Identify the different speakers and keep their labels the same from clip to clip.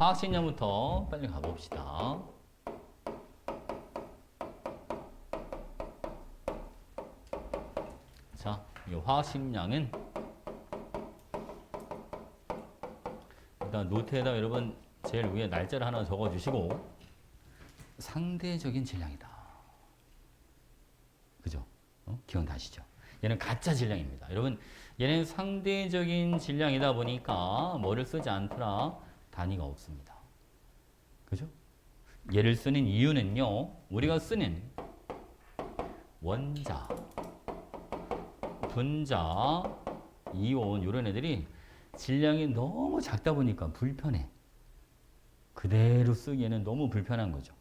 Speaker 1: 화학식량부터 빨리 가봅시다. 자, 이 화학식량은 일단 노트에다 여러분 제일 위에 날짜를 하나 적어주시고 상대적인 질량이다. 그죠? 기억나시죠? 얘는 가짜 질량입니다. 여러분 얘는 상대적인 질량이다 보니까 뭐를 쓰지 않더라? 단위가 없습니다. 그죠? 얘를 쓰는 이유는요. 우리가 쓰는 원자, 분자, 이온 이런 애들이 질량이 너무 작다 보니까 불편해. 그대로 쓰기에는 너무 불편한 거죠.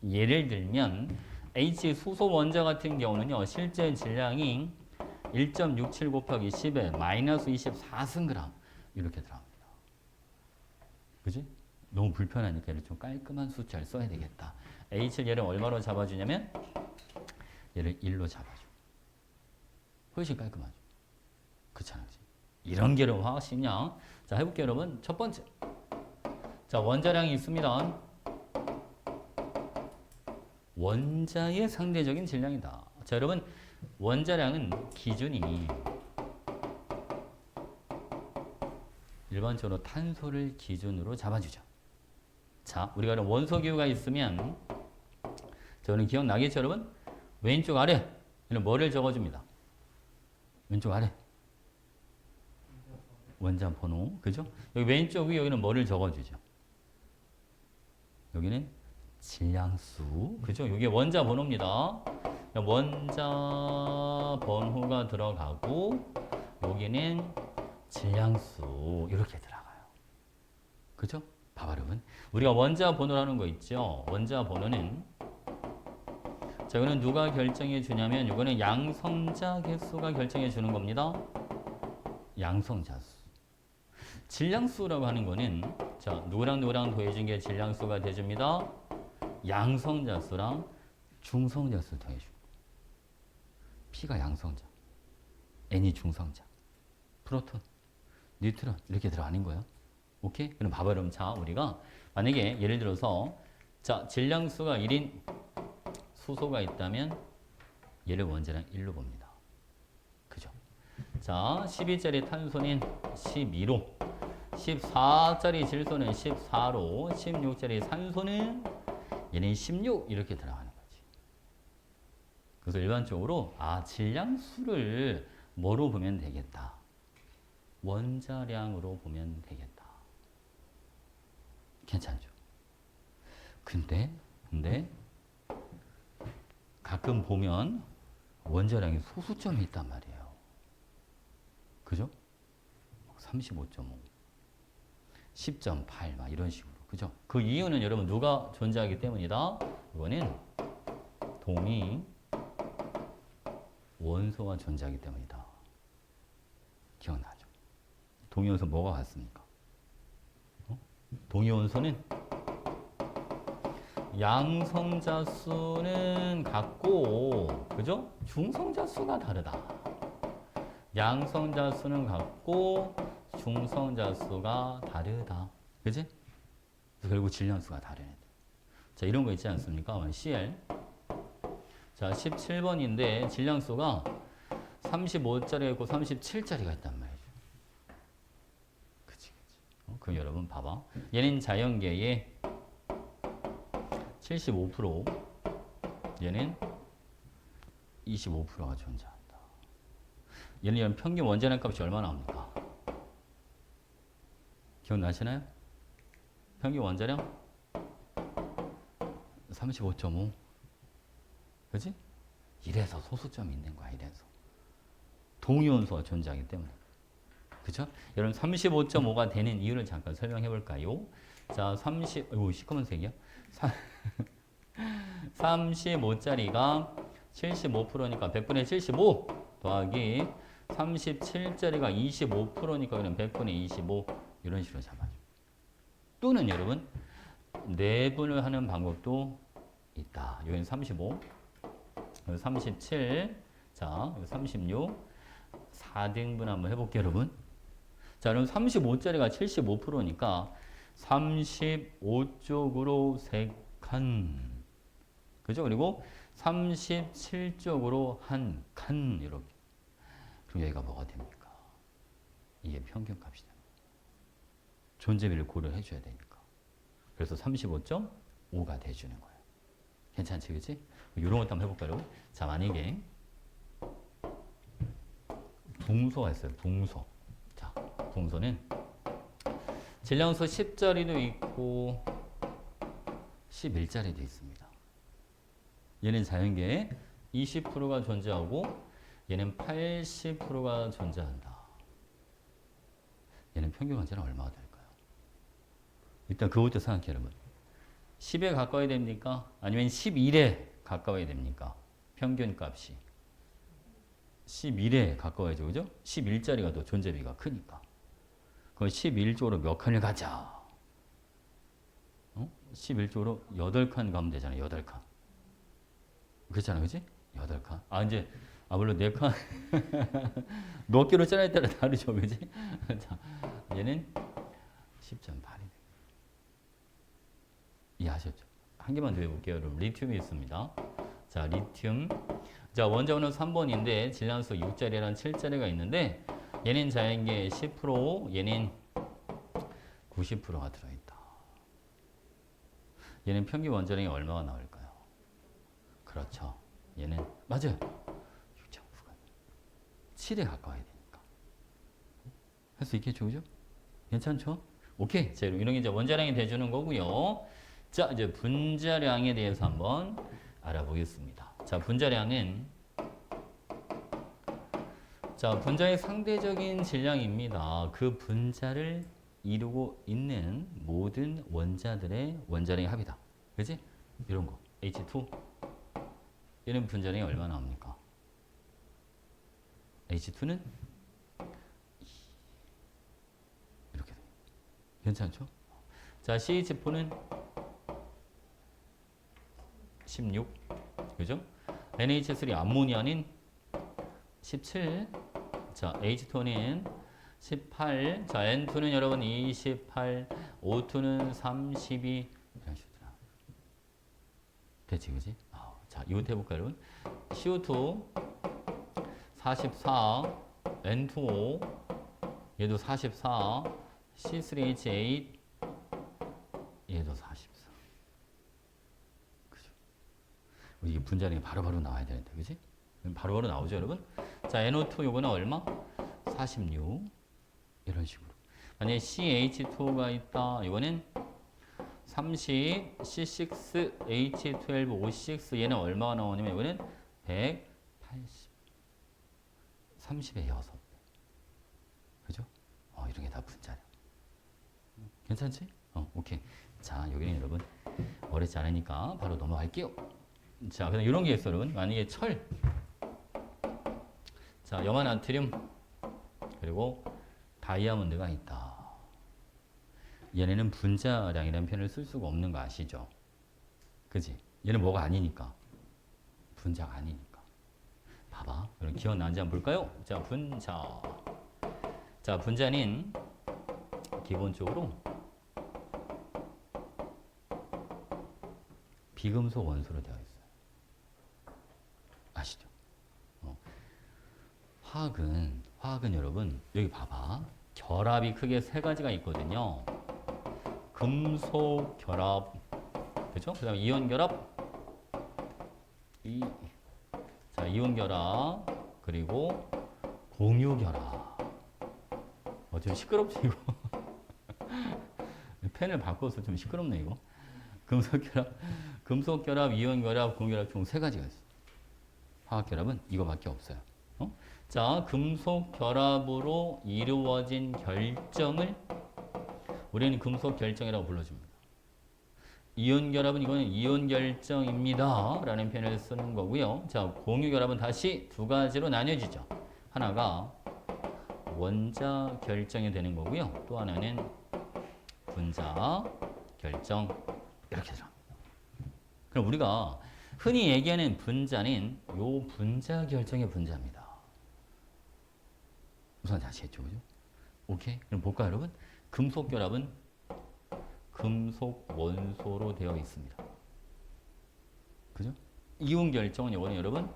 Speaker 1: 예를 들면 H 수소 원자 같은 경우는요. 실제 질량이 1.67 곱하기 10에 마이너스 24승그램 이렇게 들어갑니다. 그지? 너무 불편하니까 얘를 좀 깔끔한 숫자를 써야 되겠다. H를 얘를 얼마로 잡아주냐면 얘를 1로 잡아줘. 훨씬 깔끔하죠. 그렇잖아요. 이런 게 여러분 화학식량. 자, 해볼게요, 여러분. 첫 번째. 자, 원자량이 있습니다. 원자의 상대적인 질량이다. 자, 여러분. 원자량은 기준이 일반적으로 탄소를 기준으로 잡아주죠. 자, 우리가 그럼 원소 기호가 있으면 저는 기억나겠죠, 여러분? 왼쪽 아래 이는 뭐를 적어줍니다. 왼쪽 아래 원자 번호, 그죠? 여기 왼쪽 위 여기는 뭐를 적어주죠? 여기는 질량수, 그죠? 이게 원자 번호입니다. 원자 번호가 들어가고 여기는 질량수 이렇게 들어가요. 그죠? 봐봐 여러분. 우리가 원자 번호라는 거 있죠? 원자 번호는 자, 이거는 누가 결정해 주냐면 이거는 양성자 개수가 결정해 주는 겁니다. 양성자 수. 질량수라고 하는 거는 자, 누구랑 누구랑 더해준 게 질량수가 돼줍니다. 양성자 수랑 중성자 수 더해주고. P가 양성자, N이 중성자, 프로톤, 뉴트론 이렇게 들어가는 거예요. 오케이? 그럼 봐봐 여러분. 자, 우리가 만약에 예를 들어서 자, 질량수가 1인 수소가 있다면 얘를 원자량 1로 봅니다. 그죠? 자, 12짜리 탄소는 12로, 14짜리 질소는 14로, 16짜리 산소는 얘는 16 이렇게 들어가는 거지. 그래서 일반적으로 질량수를 뭐로 보면 되겠다? 원자량으로 보면 되겠다. 괜찮죠? 근데 가끔 보면 원자량이 소수점이 있단 말이에요. 그죠? 35.5, 10.8 막 이런 식으로. 그죠? 그 이유는 여러분 누가 존재하기 때문이다. 이거는 동위 원소가 존재하기 때문이다. 기억나죠? 동위 원소 뭐가 같습니까? 동위 원소는 양성자 수는 같고, 그죠? 중성자 수가 다르다. 양성자 수는 같고, 중성자 수가 다르다. 그지? 그래서 결국 질량수가 다르네. 자, 이런 거 있지 않습니까? CL. 자, 17번인데 질량수가 35짜리가 있고 37짜리가 있단 말이죠. 그치. 그럼 여러분 봐봐. 얘는 자연계의 75%, 얘는 25%가 존재한다. 얘는 평균 원자량 값이 얼마 나옵니까? 기억나시나요? 평균 원자량 35.5. 그지? 이래서 소수점이 있는 거야, 이래서. 동위원소가 존재하기 때문에. 그죠? 여러분 35.5가 되는 이유를 잠깐 설명해 볼까요? 자, 시커먼 색이야? 35짜리가 75%니까 100분의 75 더하기 37짜리가 25%니까 그냥 100분의 25 이런 식으로 잡아줘. 또는 여러분 내분을 하는 방법도 있다. 여기는 35, 37, 자 36, 4등분 한번 해볼게요, 여러분. 자, 그럼 35짜리가 75%니까 35쪽으로 3칸. 그죠? 그리고 37쪽으로 1칸. 이렇게. 그럼 여기가 뭐가 됩니까? 이게 평균값이 됩니다. 존재비를 고려해 줘야 되니까. 그래서 35.5가 돼주는 거예요. 괜찮지, 그치? 이런 것도 한번 해볼까요, 여러분? 자, 만약에 붕소가 있어요, 붕소. 자, 붕소는 질량수 10짜리도 있고 11짜리도 있습니다. 얘는 자연계에 20%가 존재하고 얘는 80%가 존재한다. 얘는 평균 원자는 얼마가 될까요? 일단 그것도 생각해요, 여러분. 10에 가까워야 됩니까? 아니면 11에 가까워야 됩니까? 평균 값이. 11에 가까워야죠, 그죠? 11짜리가 더 존재비가 크니까. 그럼 11쪽으로 몇 칸을 가자. 11쪽으로 8칸 가면 되잖아요, 8칸. 그렇잖아, 그지? 8칸. 이제, 물론 4칸. 몇 개로 짜냐에 따라 다르죠, 그지? 자, 얘는 10.8이 돼. 이해하셨죠? 한 개만 더 해볼게요, 여러분. 리튬이 있습니다. 자, 리튬. 자, 원자번호 3번인데, 질량수 6짜리랑 7짜리가 있는데, 얘는 자연계 10%, 얘는 90%가 들어있다. 얘는 평균 원자량이 얼마가 나올까요? 그렇죠. 얘는, 맞아요. 6.9가 7에 가까워야 되니까. 할 수 있겠죠, 그죠? 괜찮죠? 오케이. 자, 이런 게 이제 원자량이 돼주는 거고요. 자, 이제 분자량에 대해서 한번 알아보겠습니다. 자, 분자량은 분자의 상대적인 질량입니다. 그 분자를 이루고 있는 모든 원자들의 원자량의 합이다. 그지? 이런 거. H2. 얘는 분자량이 얼마나 나옵니까? H2는 이렇게 돼요. 괜찮죠? 자, CH4는 16. 그죠? NH3 암모니아는 17. 자, H2는 18. 자, N2는 여러분 28. O2는 32. 이런 식으로. 됐지, 그지? 자, 이것도 해볼까요, 여러분? CO2 44. N2O 얘도 44. C3H8 얘도 44. 그죠? 이게 분자량이 바로바로 나와야 되는데, 그지? 바로바로 나오죠, 여러분? 자, NO2 요거는 얼마? 46. 이런 식으로. 만약에 CH2가 있다. 이거는 30, C6H12O6. 얘는 얼마가 나오냐면 이거는 180. 30의 6배. 그죠? 이런 게 다 분자량. 괜찮지? 오케이. 자, 여기는 여러분 어렵지 않으니까 바로 넘어갈게요. 자, 그다음 이런 게 있어요, 여러분. 만약에 철. 자, 염화나트륨 그리고 다이아몬드가 있다. 얘네는 분자량이라는 표현을 쓸 수가 없는 거 아시죠? 그지? 얘는 뭐가 아니니까. 분자가 아니니까. 봐봐. 그럼 기억나는지 한번 볼까요? 자, 분자. 자, 분자는 기본적으로 비금속 원소로 되어 있어요. 아시죠? 화학은 여러분 여기 봐봐. 결합이 크게 세 가지가 있거든요. 금속 결합, 그죠? 그 다음에 이온 결합, 이온 결합, 그리고 공유 결합. 좀 시끄럽지 이거? 펜을 바꿔서 좀 시끄럽네 이거. 금속 결합, 이온 결합, 공유 결합 총 세 가지가 있어. 화학 결합은 이거밖에 없어요. 자, 금속 결합으로 이루어진 결정을 우리는 금속 결정이라고 불러줍니다. 이온 결합은 이거는 이온 결정입니다. 라는 표현을 쓰는 거고요. 자, 공유 결합은 다시 두 가지로 나뉘어지죠. 하나가 원자 결정이 되는 거고요. 또 하나는 분자 결정. 이렇게 들어갑니다. 그럼 우리가 흔히 얘기하는 분자는 요 분자 결정의 분자입니다. 우선 다시 했죠, 그죠? 오케이. 그럼 볼까요, 여러분? 금속 결합은 금속 원소로 되어 있습니다. 그죠? 이온 결정은 이거는 여러분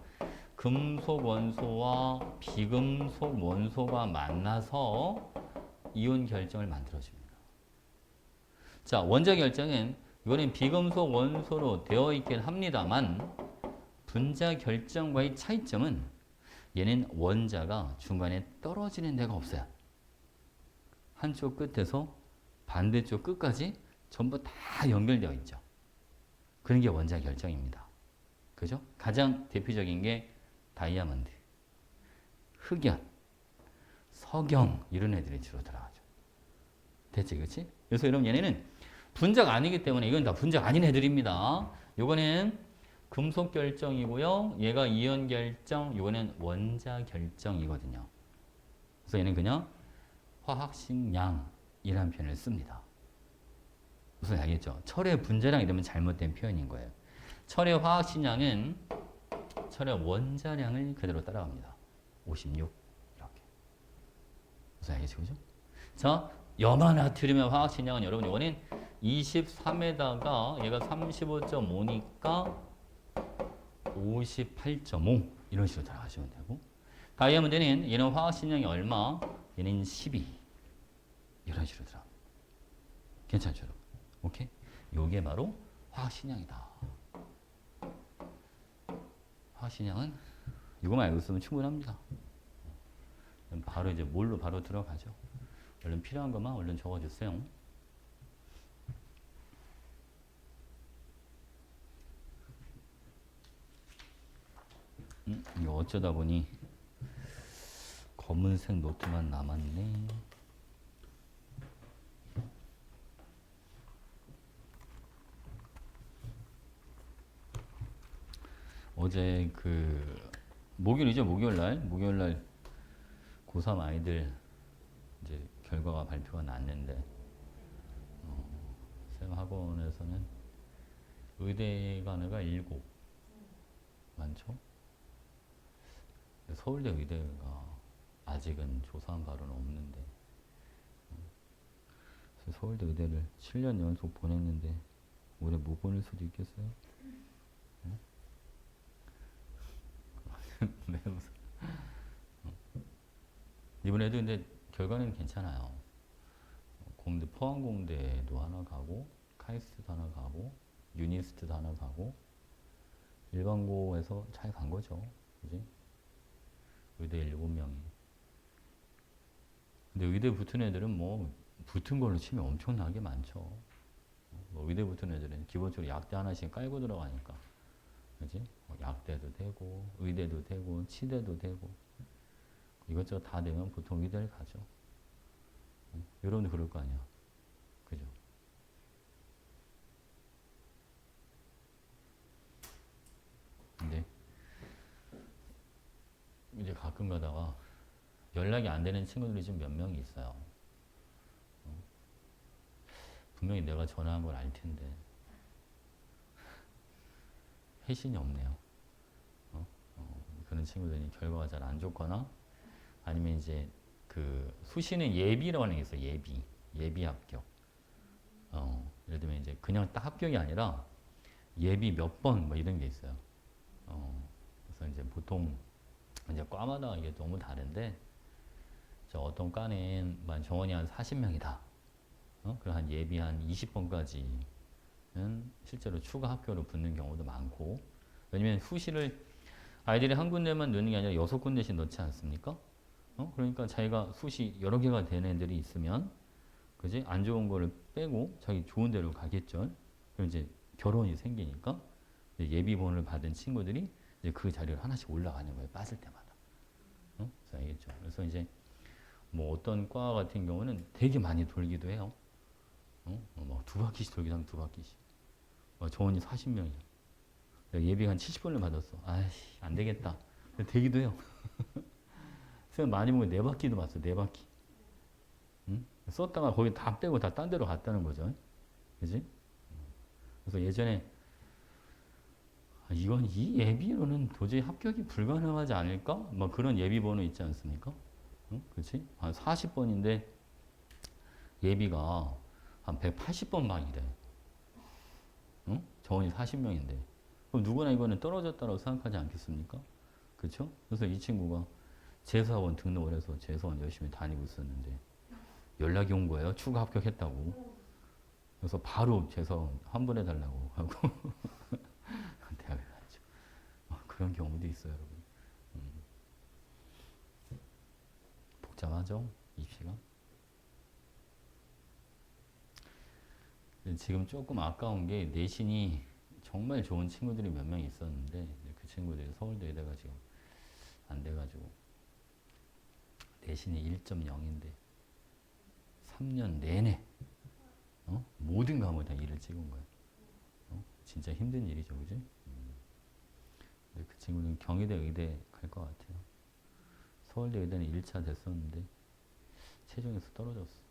Speaker 1: 금속 원소와 비금속 원소가 만나서 이온 결정을 만들어줍니다. 자, 원자 결정은 이거는 비금속 원소로 되어 있긴 합니다만 분자 결정과의 차이점은 얘는 원자가 중간에 떨어지는 데가 없어요. 한쪽 끝에서 반대쪽 끝까지 전부 다 연결되어 있죠. 그런 게 원자 결정입니다. 그죠? 가장 대표적인 게 다이아몬드, 흑연, 석영 이런 애들이 주로 들어가죠. 됐지, 그렇지? 그래서 여러분 얘네는 분자가 아니기 때문에 이건 다 분자가 아닌 애들입니다. 요거는 금속 결정이고요. 얘가 이온 결정, 요거는 원자 결정이거든요. 그래서 얘는 그냥 화학식량이라는 표현을 씁니다. 무슨 알겠죠? 철의 분자량 이러면 잘못된 표현인 거예요. 철의 화학식량은 철의 원자량을 그대로 따라갑니다. 56 이렇게. 무슨 알겠죠? 그죠? 자, 염화 나트륨의 화학식량은 여러분 이거는 23에다가 얘가 35.5니까 58.5 이런 식으로 따라가시면 되고, 다이아몬드는 얘는 화학식량이 얼마? 얘는 12 이런 식으로 들어갑니다. 괜찮죠? 오케이? 요게 바로 화학식량이다. 화학식량은 이거만 알고 있으면 충분합니다. 바로 이제 뭘로 바로 들어가죠. 얼른 필요한 것만 얼른 적어주세요. 이거 어쩌다 보니 검은색 노트만 남았네. 어제 목요일이죠. 목요일날 고3 아이들 이제 결과가 발표가 났는데 쌤 학원에서는 의대 간 애가 7 많죠. 서울대 의대가 아직은 조사한 바로는 없는데 서울대 의대를 7년 연속 보냈는데 올해 못 보낼 수도 있겠어요? 네, 이번에도 근데 결과는 괜찮아요. 공대 포항공대도 하나 가고 카이스트도 하나 가고 유니스트도 하나 가고 일반고에서 잘 간 거죠. 그지? 의대 7명이. 근데 의대 붙은 애들은 뭐 붙은 걸로 치면 엄청나게 많죠. 뭐 의대 붙은 애들은 기본적으로 약대 하나씩 깔고 들어가니까. 그지? 약대도 되고 의대도 되고 치대도 되고 이것저것 다 되면 보통 의대를 가죠. 여러분도 그럴 거 아니야. 그죠? 근데 이제 가끔 가다가 연락이 안 되는 친구들이 좀 몇 명이 있어요. 분명히 내가 전화한 걸 알 텐데 회신이 없네요. 그런 친구들이 결과가 잘 안 좋거나 아니면 이제 수시는 예비라고 하는 게 있어요. 예비 합격. 예를 들면 이제 그냥 딱 합격이 아니라 예비 몇 번 뭐 이런 게 있어요. 그래서 이제 보통 이제 과마다 이게 너무 다른데 어떤 과는 정원이 한 40명이다. 그럼 한 예비 한 20번까지는 실제로 추가 합격으로 붙는 경우도 많고, 왜냐면 수시를 아이들이 한 군데만 넣는 게 아니라 6군데씩 넣지 않습니까? 그러니까 자기가 수시 여러 개가 되는 애들이 있으면, 그지? 안 좋은 거를 빼고 자기 좋은 데로 가겠죠. 그럼 이제 결혼이 생기니까 예비번호를 받은 친구들이 이제 그 자리를 하나씩 올라가는 거예요. 빠질 때마다. 그래서 알겠죠? 그래서 이제 뭐 어떤 과 같은 경우는 되게 많이 돌기도 해요. 막 2바퀴씩 돌기도 하면 2바퀴씩. 정원이 40명이야. 예비가 한 70번을 받았어. 아이씨, 안 되겠다. 되기도 해요. 그래서 많이 보면 4바퀴도 봤어, 4바퀴. 응? 썼다가 거기 다 빼고 다 딴 데로 갔다는 거죠. 그지? 그래서 예전에, 이건 이 예비로는 도저히 합격이 불가능하지 않을까? 막 그런 예비 번호 있지 않습니까? 응? 그렇지? 한 40번인데 예비가 한 180번 방이래. 응? 정원이 40명인데. 그럼 누구나 이거는 떨어졌다고 생각하지 않겠습니까? 그렇죠? 그래서 이 친구가 재수학원 등록을 해서 재수학원 열심히 다니고 있었는데 연락이 온 거예요. 추가 합격했다고. 그래서 바로 재수학원 환불해달라고 하고 대학을 갔죠. 그런 경우도 있어요, 여러분. 복잡하죠? 입시가. 지금 조금 아까운 게 내신이 정말 좋은 친구들이 몇 명 있었는데 그 친구들이 서울대 의대가 지금 안 돼가지고 내신이 1.0인데 3년 내내 모든 과목을 다 2를 찍은 거예요. 진짜 힘든 일이죠, 그지? 근데 그 친구는 경희대 의대 갈 것 같아요. 서울대 의대는 1차 됐었는데 최종에서 떨어졌어.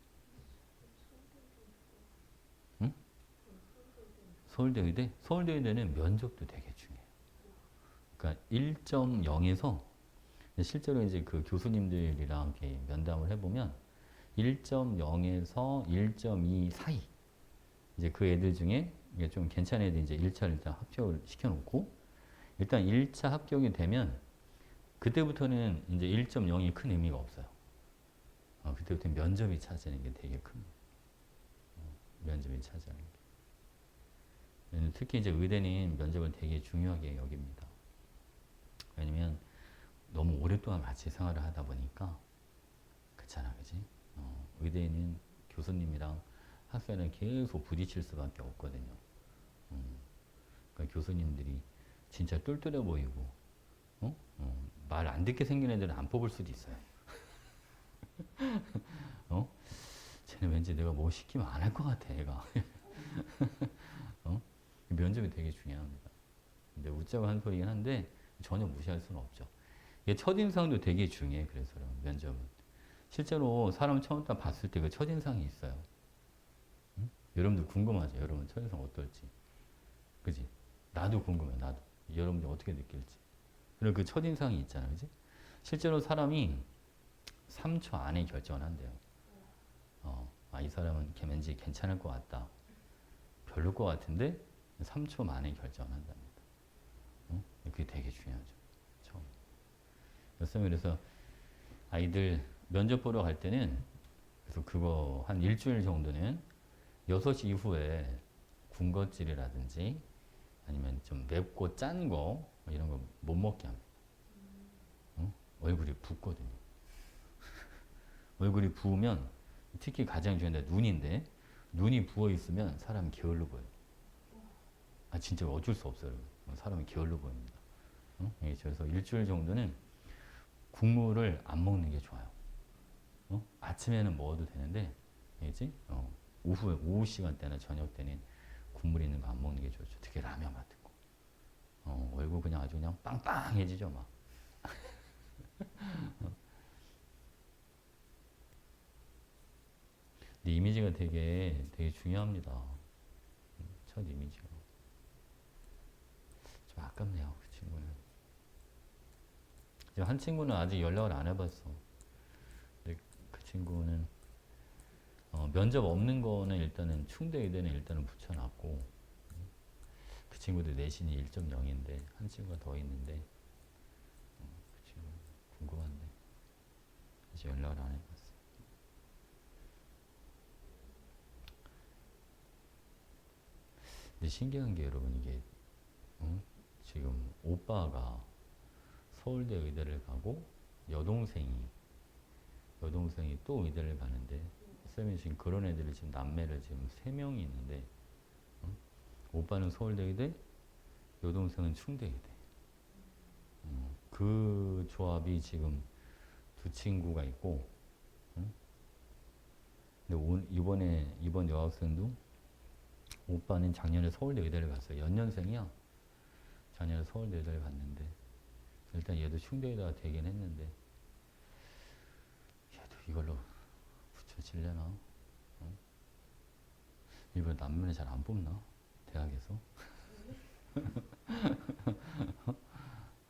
Speaker 1: 응? 서울대 의대? 서울대 의대는 면접도 되게 중요해요. 그러니까 1.0에서 실제로 이제 그 교수님들이랑 이렇게 면담을 해보면 1.0에서 1.2 사이 이제 그 애들 중에 이게 좀 괜찮은 애들 이제 1차를 일단 합격을 시켜놓고 일단 1차 합격이 되면 그때부터는 이제 1.0이 큰 의미가 없어요. 그때부터 면접이 차지하는 게 되게 큰 면접이 차지하는 게. 특히 이제 의대는 면접을 되게 중요하게 여깁니다. 왜냐면 너무 오랫동안 같이 생활을 하다 보니까 그렇잖아, 그지? 의대는 교수님이랑 학생은 계속 부딪힐 수밖에 없거든요. 그러니까 교수님들이 진짜 똘똘해 보이고, 말 안 듣게 생긴 애들은 안 뽑을 수도 있어요. 쟤는 왠지 내가 뭐 시키면 안 할 것 같아, 애가. 면접이 되게 중요합니다. 근데 웃자고 한 소리긴 한데 전혀 무시할 수는 없죠. 이게 첫인상도 되게 중요해. 그래서 면접은 실제로 사람 처음 딱 봤을 때 그 첫인상이 있어요. 여러분들 궁금하죠? 여러분 첫인상 어떨지. 그지? 나도 궁금해. 나도. 여러분들 어떻게 느낄지. 그리고 그 첫인상이 있잖아. 그지? 실제로 사람이 3초 안에 결정을 한대요. 이 사람은 왠지 괜찮을 것 같다. 별로일 것 같은데 3초 만에 결정을 한답니다. 그게 되게 중요하죠. 처음. 그래서 아이들 면접 보러 갈 때는 그래서 그거 한 일주일 정도는 6시 이후에 군것질이라든지 아니면 좀 맵고 짠 거 이런 거 못 먹게 합니다. 얼굴이 붓거든요. 얼굴이 부으면 특히 가장 중요한 게 눈인데 눈이 부어 있으면 사람이 게을러 보여요. 진짜 어쩔 수 없어요. 사람이 게을러 보입니다. 그래서 일주일 정도는 국물을 안 먹는 게 좋아요. 아침에는 먹어도 되는데, 알겠지? 오후 시간대나 저녁 때는 국물 있는 거 안 먹는 게 좋죠. 특히 라면 같은 거. 얼굴 그냥 아주 그냥 빵빵해지죠, 막. 근데 이미지가 되게 중요합니다. 첫 이미지가. 좀 아깝네요, 그 친구는. 지금 한 친구는 아직 연락을 안 해봤어. 근데 그 친구는 면접 없는 거는 일단은 충대 의대는 일단은 붙여놨고 그 친구도 내신이 1.0인데 한 친구가 더 있는데 그 친구 궁금한데 아직 연락을 안 해봤어. 근데 신기한 게 여러분 이게 지금 오빠가 서울대 의대를 가고 여동생이 또 의대를 가는데 쌤이 지금 그런 애들이 지금 남매를 지금 3명이 있는데 오빠는 서울대 의대, 여동생은 충대 의대. 그 조합이 지금 두 친구가 있고 근데 이번 여학생도 오빠는 작년에 서울대 의대를 갔어요. 연년생이야. 작년에 서울대 의대를 갔는데 일단 얘도 충대 의대가 되긴 했는데 얘도 이걸로 붙여질려나? 일부러 남면에 잘 안 뽑나? 대학에서?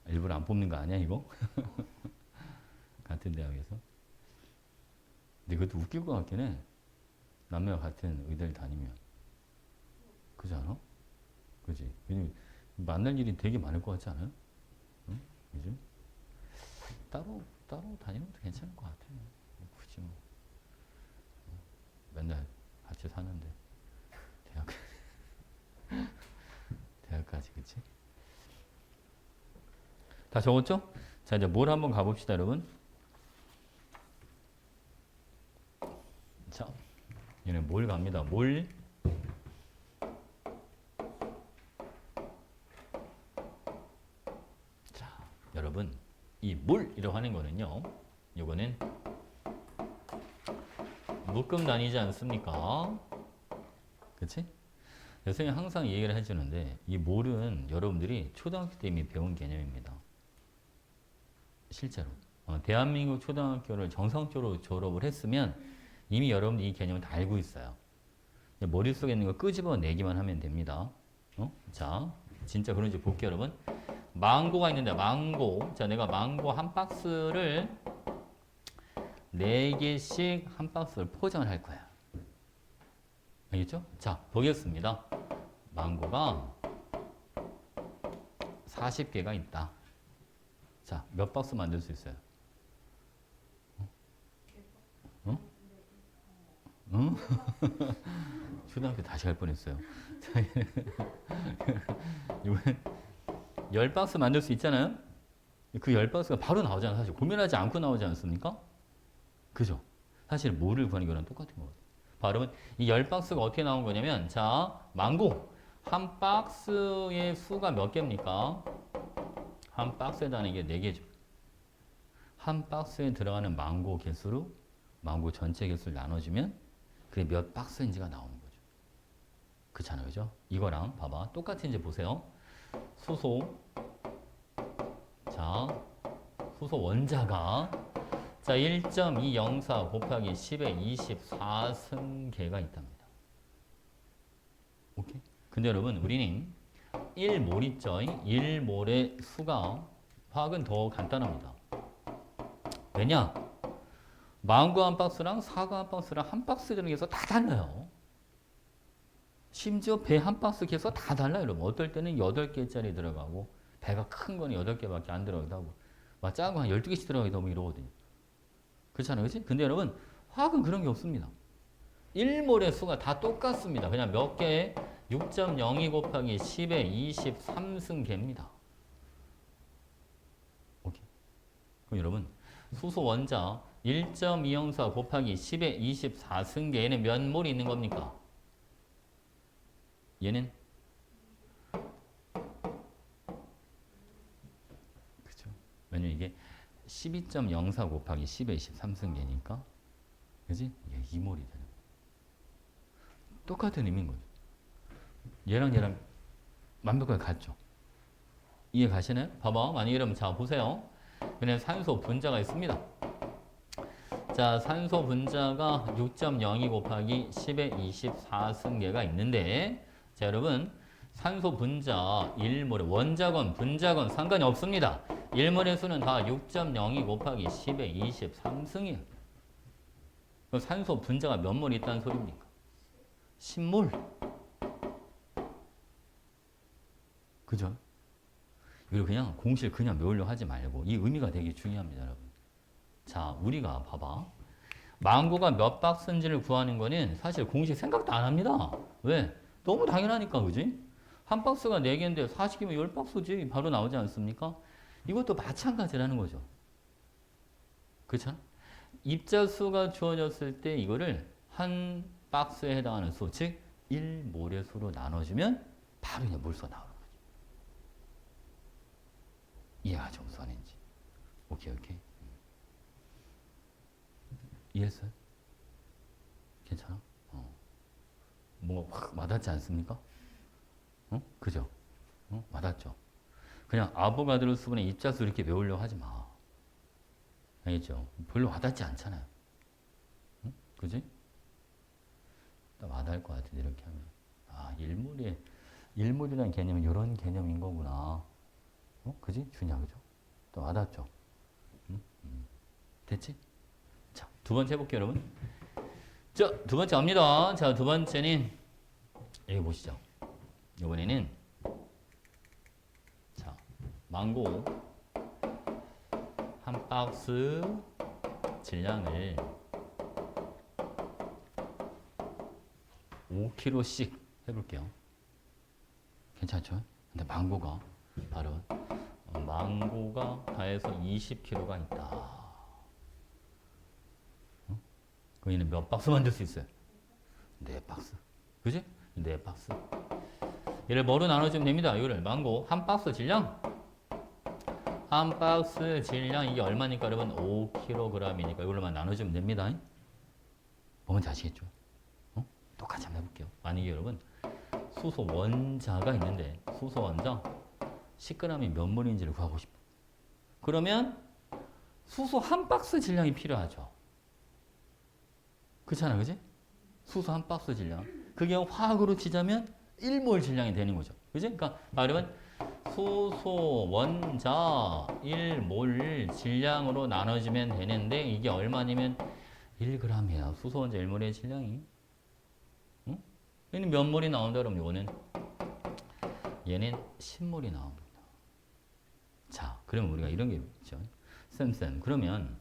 Speaker 1: 일부러 안 뽑는 거 아니야 이거? 같은 대학에서? 근데 그것도 웃길 것 같긴 해. 남매가 같은 의대를 다니면. 그렇지 않아? 그지? 왜냐면 만날 일이 되게 많을 것 같지 않아요? 응? 그지? 따로 다니는 것도 괜찮을 것 같아요. 굳이 뭐. 맨날 같이 사는데. 대학, 대학까지, 그치? 다 적었죠? 자, 이제 뭘 한번 가봅시다, 여러분. 자, 얘는 뭘 갑니다. 뭘. 자, 여러분. 이 몰이라고 하는 거는요. 요거는 묶음 다니지 않습니까? 그치? 선생님이 항상 얘기를 해주는데 이 몰은 여러분들이 초등학교 때 이미 배운 개념입니다. 실제로. 대한민국 초등학교를 정상적으로 졸업을 했으면 이미 여러분들이 이 개념을 다 알고 있어요. 머릿속에 있는 거 끄집어내기만 하면 됩니다. 자, 진짜 그런지 볼게요, 여러분. 망고가 있는데 망고. 자, 내가 망고 한 박스를 4개씩 한 박스를 포장을 할 거야. 알겠죠? 자, 보겠습니다. 망고가 40개가 있다. 자, 몇 박스 만들 수 있어요? 어? 응? 초등학교 다시 갈 뻔했어요. 이번엔 10박스 만들 수 있잖아요? 그 10박스가 바로 나오잖아요. 사실 고민하지 않고 나오지 않습니까? 그죠? 사실 뭐를 구하는 거랑 똑같은 거거든요. 바로 이 10박스가 어떻게 나온 거냐면, 자, 망고. 한 박스의 수가 몇 개입니까? 한 박스에 다는 게 4개죠. 한 박스에 들어가는 망고 개수로 망고 전체 개수를 나눠주면 그게 몇 박스인지가 나오는 거죠. 그렇잖아요. 그죠? 이거랑 봐봐. 똑같은지 보세요. 수소. 자, 수소 원자가 자, 1.204 곱하기 10의 24승계가 있답니다. 오케이? 근데 여러분, 우리는 1몰 있죠? 1몰의 수가 화학은 더 간단합니다. 왜냐? 망고 한 박스랑 사과 한 박스랑 한 박스 되는 게서 다 달라요. 심지어 배 한 박스 개서 다 달라요, 여러분. 어떨 때는 8개짜리 들어가고, 배가 큰 거는 8개밖에 안 들어가기도 하고, 막 작은 거 한 12개씩 들어가기도 하고 이러거든요. 그렇잖아요, 그치? 근데 여러분, 화학은 그런 게 없습니다. 1몰의 수가 다 똑같습니다. 그냥 몇 개? 6.02 곱하기 10의 23승계입니다. 오케이. 그럼 여러분, 수소 원자 1.204 곱하기 10의 24승계 얘는 몇 몰이 있는 겁니까? 얘는? 그죠. 왜냐면 이게 12.04 곱하기 10의 23승계니까 그지? 얘 2몰이 되는 거야. 똑같은 의미인 거죠. 얘랑 완벽하게 같죠. 이해 가시나요? 봐봐. 만약에 이러면 자 보세요. 그냥 산소 분자가 있습니다. 자, 산소 분자가 6.02 곱하기 10의 24승계가 있는데 자, 여러분 산소 분자 1몰의 원자건 분자건 상관이 없습니다. 1몰의 수는 다 6.02 곱하기 10의 23승이에요. 그럼 산소 분자가 몇 몰 있다는 소리입니까? 10몰. 그죠? 이걸 그냥 공식을 그냥 외우려 하지 말고 이 의미가 되게 중요합니다, 여러분. 자, 우리가 봐봐. 망고가 몇 박스인지를 구하는 거는 사실 공식 생각도 안 합니다. 왜? 너무 당연하니까, 그지? 한 박스가 4개인데 40개면 10박스지. 바로 나오지 않습니까? 이것도 마찬가지라는 거죠. 그렇잖아? 입자수가 주어졌을 때 이거를 한 박스에 해당하는 수, 즉 1몰의 수로 나눠주면 바로 이제 몰수가 나오는 거죠. 이해가 좀 선인지. 오케이. 이해했어요? 괜찮아? 뭔가 확 와닿지 않습니까? 그죠? 와닿죠? 그냥 아보가드로 수분의 입자수 이렇게 외우려고 하지 마. 알겠죠? 별로 와닿지 않잖아요. 그지? 딱 와닿을 것 같은데, 이렇게 하면. 아, 일몰이라는 개념은 이런 개념인 거구나. 그지? 주냐, 그죠? 또 와닿죠? 됐지? 자, 두 번째 해볼게요, 여러분. 자, 두 번째 갑니다. 자, 두 번째는 여기 보시죠. 이번에는 자, 망고 한 박스 질량을 5kg씩 해볼게요. 괜찮죠? 근데 망고가 바로 다 해서 20kg가 있다. 그러면 몇 박스 만들 수 있어요? 4박스. 그지? 4박스. 얘를 뭐로 나눠주면 됩니다. 이거를 망고 한 박스 질량. 한 박스 질량 이게 얼마니까 여러분? 5kg이니까 이걸로만 나눠주면 됩니다. 보면 아시겠죠? 똑같이 한번 해볼게요. 만약에 여러분 수소 원자가 있는데 수소 원자 10g이 몇 몰인지를 구하고 싶어. 그러면 수소 한 박스 질량이 필요하죠. 그렇잖아, 그지? 수소 한 박스 질량. 그게 화학으로 치자면 1몰 질량이 되는 거죠. 그지? 그러니까 말하면 수소 원자 1몰 질량으로 나눠주면 되는데 이게 얼마냐면 1g이야. 수소 원자 1몰의 질량이. 응? 얘는 몇 몰이 나온다 그러면 이거는 얘는 10몰이 나옵니다. 자, 그러면 우리가 이런 게 있죠. 쌤. 그러면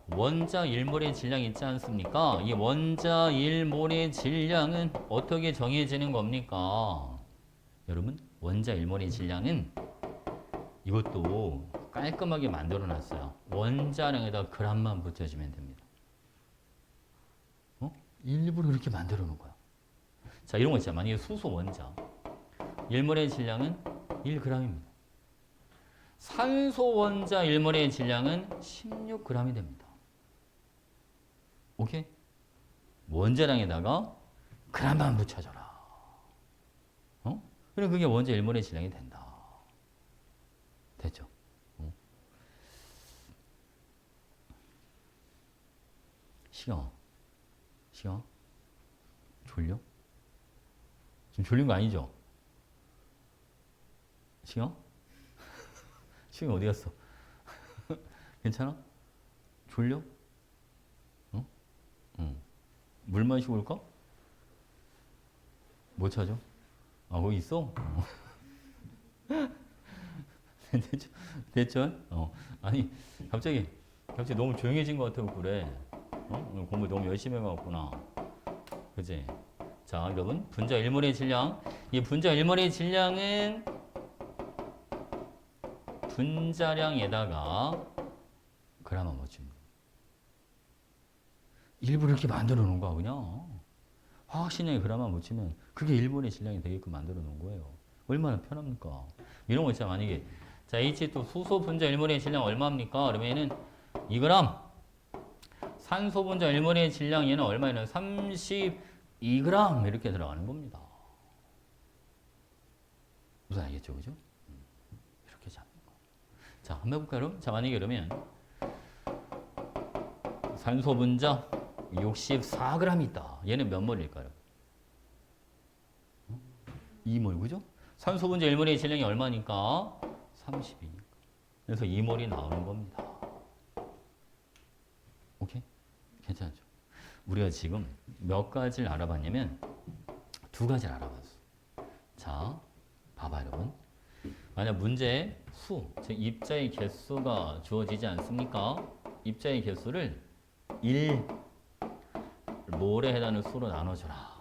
Speaker 1: 원자 1몰의 질량 있지 않습니까? 이 원자 1몰의 질량은 어떻게 정해지는 겁니까? 여러분, 원자 1몰의 질량은 이것도 깔끔하게 만들어 놨어요. 원자량에다 g만 붙여주면 됩니다. 일부러 이렇게 만들어 놓은 거야. 자, 이런 거 있잖아. 만약에 수소 원자 1몰의 질량은 1g입니다. 산소 원자 1몰의 질량은 16g이 됩니다. 오케이? 원자량에다가 g만 붙여줘라. 그럼 그게 원자 1몰의 질량이 된다. 됐죠? 시영. 졸려? 지금 졸린 거 아니죠? 시영 어디 갔어? 괜찮아? 졸려? 물 마시고 올까? 뭐 찾아? 아, 거기 있어? 됐죠? 아니, 갑자기 너무 조용해진 것 같아요, 그래. 오늘 공부 너무 열심히 해갖구나. 그지? 자, 여러분, 분자 1몰의 질량. 이 분자 1몰의 질량은 분자량에다가 g만 맞춥니다. 일부러 이렇게 만들어 놓은 거야, 그냥. 화학식량에 g만 묻히면 그게 1몰의 질량이 되게끔 만들어 놓은 거예요. 얼마나 편합니까? 이런 거 있잖아, 만약에. 자, H2 수소 분자 1몰의 질량 얼마입니까? 그러면 얘는 2g. 산소 분자 1몰의 질량 얘는 얼마냐면 32g 이렇게 들어가는 겁니다. 무슨 알겠죠, 그죠? 이렇게 잡는 거. 자, 한번 해볼까요, 여러분? 자, 만약에 그러면 산소 분자 64g 있다. 얘는 몇 몰일까요? 2몰, 그죠? 산소 분자 1몰의 질량이 얼마니까? 32니까. 그래서 2몰이 나오는 겁니다. 오케이? 괜찮죠? 우리가 지금 몇 가지를 알아봤냐면 2가지를 알아봤어. 자, 봐봐 여러분. 만약 문제에 수, 즉 입자의 개수가 주어지지 않습니까? 입자의 개수를 1몰에 해당하는 수로 나눠줘라.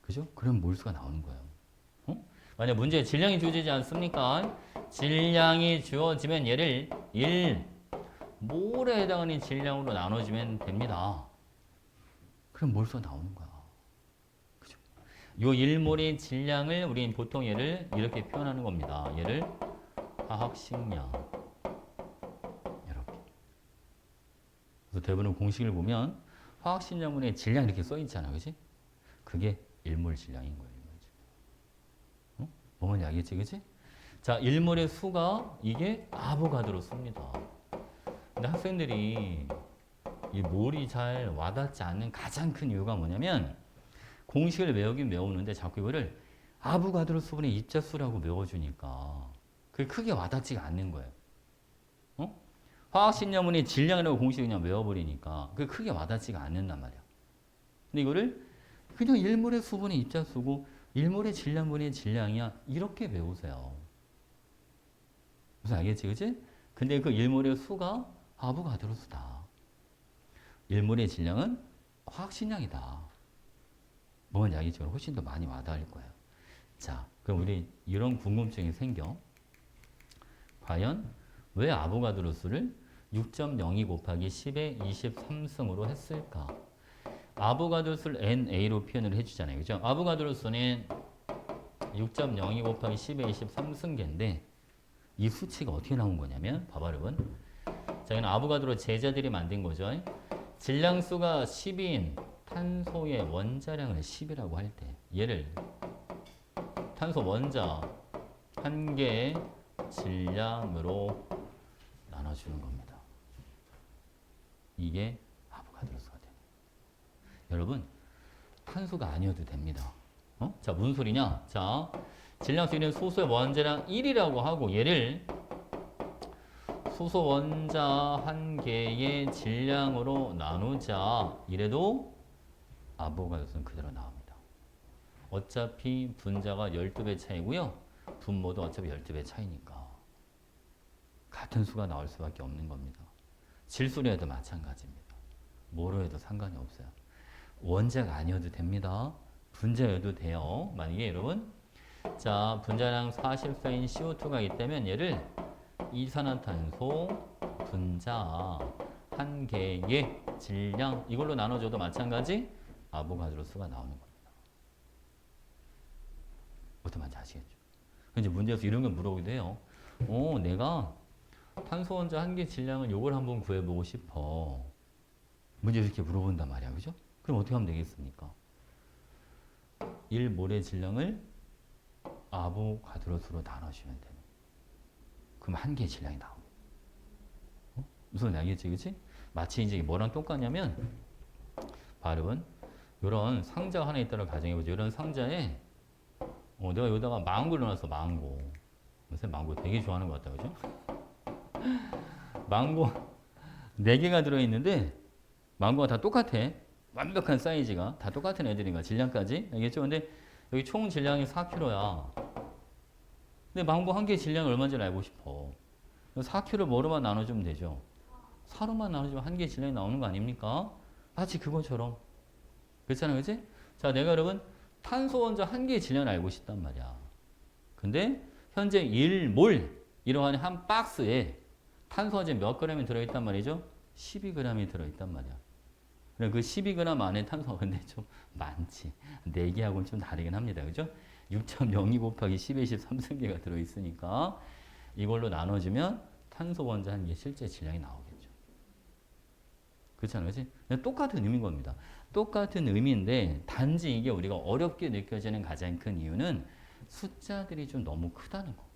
Speaker 1: 그죠? 그럼 몰수가 나오는 거예요. 만약 문제에 질량이 주어지지 않습니까? 질량이 주어지면 얘를 1몰에 해당하는 질량으로 나눠주면 됩니다. 그럼 몰수가 나오는 거야. 그죠? 요 1몰의 질량을 우리는 보통 얘를 이렇게 표현하는 겁니다. 얘를 화학식량. 이렇게. 그래서 대부분 공식을 보면 화학식량분의 질량 이렇게 써 있잖아. 그지? 그게 1몰 질량인 거예요. 뭐만 알겠지, 그지? 자, 1몰의 수가 이게 아보가드로 씁니다. 근데 학생들이 이 몰이 잘 와닿지 않는 가장 큰 이유가 뭐냐면 공식을 외우긴 외우는데 자꾸 이거를 아보가드로 수분의 입자수라고 외워주니까 그게 크게 와닿지가 않는 거예요. 화학식량분의 질량이라고 공식 그냥 외워버리니까 그게 크게 와닿지가 않는단 말이야. 근데 이거를 그냥 1몰의 수분의 입자수고 1몰의 질량분의 질량이야. 이렇게 외우세요. 무슨 알겠지, 그치? 근데 그 1몰의 수가 아보가드로 수다. 1몰의 질량은 화학식량이다. 뭔 이야기처럼 훨씬 더 많이 와닿을 거예요. 자, 그럼 우리 이런 궁금증이 생겨. 과연 왜 아보가드로 수를 6.02 곱하기 10의 23승으로 했을까? 아보가드로 수를 NA로 표현을 해주잖아요. 그죠? 아보가드로 수는 6.02 곱하기 10의 23승계인데 이 수치가 어떻게 나온 거냐면 봐봐 여러분. 자, 이건 아보가드로 제자들이 만든 거죠. 질량수가 10인 탄소의 원자량을 10이라고 할 때 얘를 탄소 원자 한 개의 질량으로 나눠주는 겁니다. 이게 아보가드로 수가 돼요. 여러분 탄소가 아니어도 됩니다. 자, 무슨 소리냐? 자, 질량수 1은 소수의 원자량 1이라고 하고 얘를 소수 원자 한 개의 질량으로 나누자. 이래도 아보가드로수는 그대로 나옵니다. 어차피 분자가 12배 차이고요. 분모도 어차피 12배 차이니까 같은 수가 나올 수밖에 없는 겁니다. 질소로 해도 마찬가지입니다. 뭐로 해도 상관이 없어요. 원자가 아니어도 됩니다. 분자여도 돼요. 만약에 여러분 자, 분자량 44인 CO2가 있다면 얘를 이산화탄소 분자 한 개의 질량 이걸로 나눠줘도 마찬가지 아보가드로 수가 나오는 겁니다. 어떤 말인지 아시겠죠? 이제 문제에서 이런 걸 물어보기도 해요. 내가 탄소 원자 한 개 질량을 요걸 한번 구해보고 싶어. 문제에서 이렇게 물어본단 말이야. 그죠? 그럼 어떻게 하면 되겠습니까? 1몰의 질량을 아보가드로 수로 나눠주면 되는. 그럼 한 개의 질량이 나옵니다. 무슨 알겠지, 그치? 마치 이제 뭐랑 똑같냐면, 발음은 이런 상자가 하나 있다고 가정해보죠. 이런 상자에 내가 여기다가 망고를 넣어놨어, 망고. 요새 망고 되게 좋아하는 것 같다, 그죠? 망고 4개가 들어있는데, 망고가 다 똑같아. 완벽한 사이즈가. 다 똑같은 애들인가, 질량까지. 알겠죠? 근데 여기 총 질량이 4kg야. 근데 망고 한 개의 질량이 얼마인지 알고 싶어. 4kg 뭐로만 나눠주면 되죠? 4로만 나눠주면 한 개의 질량이 나오는 거 아닙니까? 마치 그것처럼. 그렇잖아, 그치? 자, 내가 여러분, 탄소 원자 한 개의 질량을 알고 싶단 말이야. 근데, 현재 1몰, 이러한 한 박스에 탄소화제 몇 g이 들어있단 말이죠? 12g이 들어있단 말이야. 그 12g 안에 탄소가 근데 좀 많지. 4개하고는 좀 다르긴 합니다. 그죠? 6.02 곱하기 10의 23승계가 들어있으니까 이걸로 나눠주면 탄소 원자 한 개 실제 질량이 나오겠죠. 그렇잖아요. 그치? 똑같은 의미인 겁니다. 똑같은 의미인데 단지 이게 우리가 어렵게 느껴지는 가장 큰 이유는 숫자들이 좀 너무 크다는 거.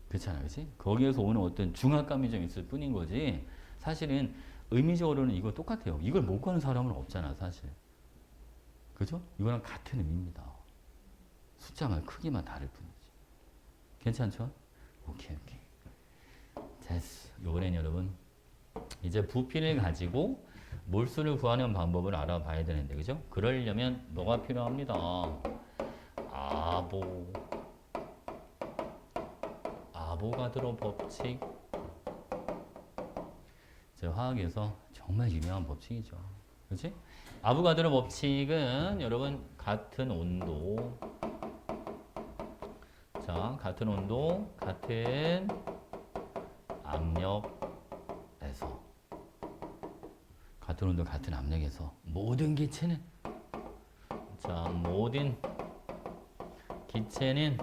Speaker 1: 그렇잖아요. 그치? 거기에서 오는 어떤 중압감이 좀 있을 뿐인 거지 사실은 의미적으로는 이거 똑같아요. 이걸 못 구하는 사람은 없잖아, 사실. 그죠? 이거랑 같은 의미입니다. 숫자만 크기만 다를 뿐이지. 괜찮죠? 오케이. 됐어. 요번엔 여러분 이제 부피를 가지고 몰수를 구하는 방법을 알아봐야 되는데, 그죠? 그러려면 뭐가 필요합니다. 아보가드로 법칙. 저 화학에서 정말 유명한 법칙이죠. 그렇지? 아보가드로 법칙은 여러분 같은 온도, 자, 같은 온도, 같은 압력에서 같은 온도, 같은 압력에서 모든 기체는 모든 기체는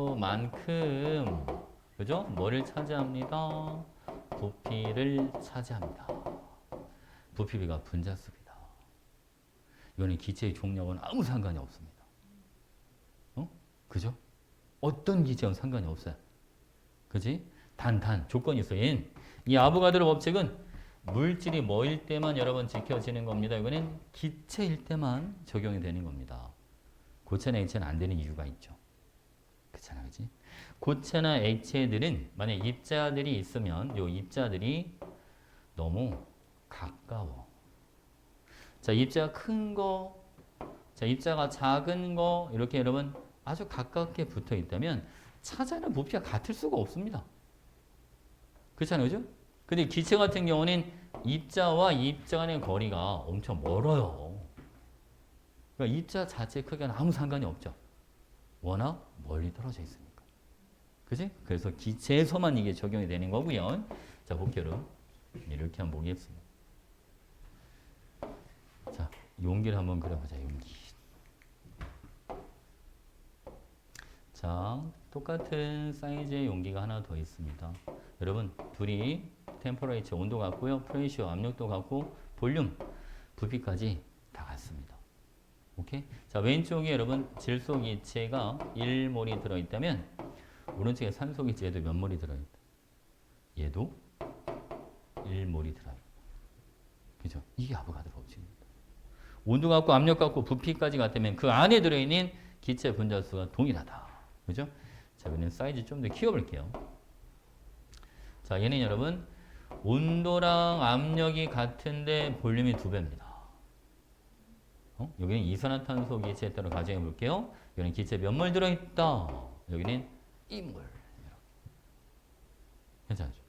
Speaker 1: 분자수만큼 그죠? 뭐를 차지합니다? 부피를 차지합니다. 부피비가 분자수입니다. 이거는 기체의 종류하고는 아무 상관이 없습니다. 그죠? 어떤 기체와는 상관이 없어요. 그지? 단, 조건이 있어요. 이 아보가드로 법칙은 물질이 뭐일 때만 여러 번 지켜지는 겁니다. 이거는 기체일 때만 적용이 되는 겁니다. 고체나 액체는 안 되는 이유가 있죠. 그렇잖아요. 그지? 고체나 액체들은 만약 입자들이 있으면 요 입자들이 너무 가까워. 자, 입자가 큰 거, 자, 입자가 작은 거 이렇게 여러분 아주 가깝게 붙어 있다면 차지하는 부피가 같을 수가 없습니다. 그렇잖아요, 그죠? 근데 기체 같은 경우는 입자와 입자 간의 거리가 엄청 멀어요. 그러니까 입자 자체 크기는 아무 상관이 없죠. 워낙 멀리 떨어져 있으니까. 그지? 그래서 기체에서만 이게 적용이 되는 거고요. 자, 볼게요. 이렇게 한번 보겠습니다. 자, 용기를 한번 그려보자, 용기. 자, 똑같은 사이즈의 용기가 하나 더 있습니다. 여러분, 둘이 템퍼레이처 온도 같고요. 프레셔 압력도 같고 볼륨, 부피까지 다 같습니다. 오케이? 자, 왼쪽에 여러분 질소기체가 1몰이 들어있다면 오른쪽에 산소기체에도 몇 몰이 들어있다? 얘도 1몰이 들어있다. 그죠? 이게 아보가드로 법칙입니다. 온도 같고 압력 같고 부피까지 같다면 그 안에 들어있는 기체 분자수가 동일하다. 그죠? 자, 얘는 사이즈 좀 더 키워볼게요. 자, 얘는 여러분 온도랑 압력이 같은데 볼륨이 2배입니다. 여기는 이산화탄소 기체에 따라 가정해 볼게요. 여기는 기체 몇 몰 들어있다. 여기는 2몰. 괜찮죠?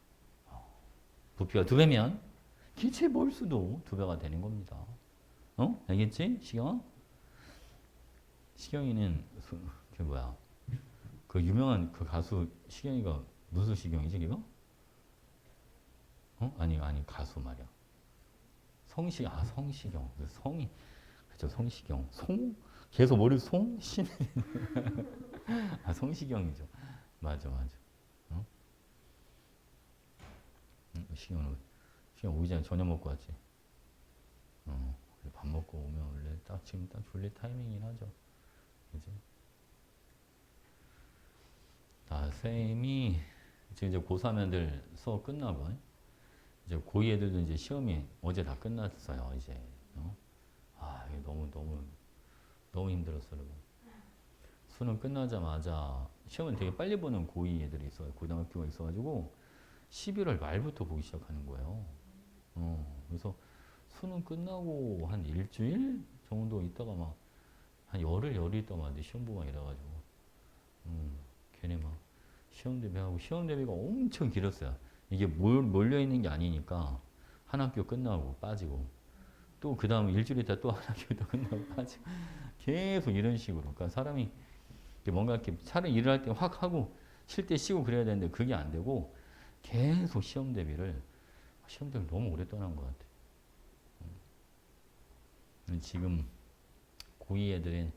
Speaker 1: 부피가 2배면 기체 몰수도 2배가 되는 겁니다. 알겠지? 시경아? 시경이는 그 뭐야? 그 유명한 그 가수 시경이가 무슨 시경이지, 이거? 아니 가수 말이야. 성시경. 그 성이 그죠? 성시경. 계속 머리 신. 성시경이죠. 맞아. 시경 오기 전에 저녁 먹고 왔지. 밥 먹고 오면 원래 지금 딱 졸릴 타이밍이긴 하죠. 그지? 쌤이 지금 이제 고3애들 수업 끝나고 이제 고2 애들도 이제 시험이 어제 다 끝났어요. 이제 이게 너무 힘들었어, 여러분. 수능 끝나자마자 시험은 되게 빨리 보는 고2 애들이 있어요. 고등학교가 있어가지고 11월 말부터 보기 시작하는 거예요. 그래서 수능 끝나고 한 일주일 정도 있다가 막 한 열흘 있다가 막 시험 보고 막 이래가지고 걔네 막 시험 대비하고 시험 대비가 엄청 길었어요. 이게 몰려있는 게 아니니까 한 학교 끝나고 빠지고 또 그 다음 일주일 있다 또 한 학교 또 끝나고 빠지고 계속 이런 식으로. 그러니까 사람이 뭔가 이렇게 차라리 일을 할 때 확 하고 쉴 때 쉬고 그래야 되는데 그게 안 되고 계속 시험 대비를 너무 오래 떠난 것 같아요. 지금 고2 애들은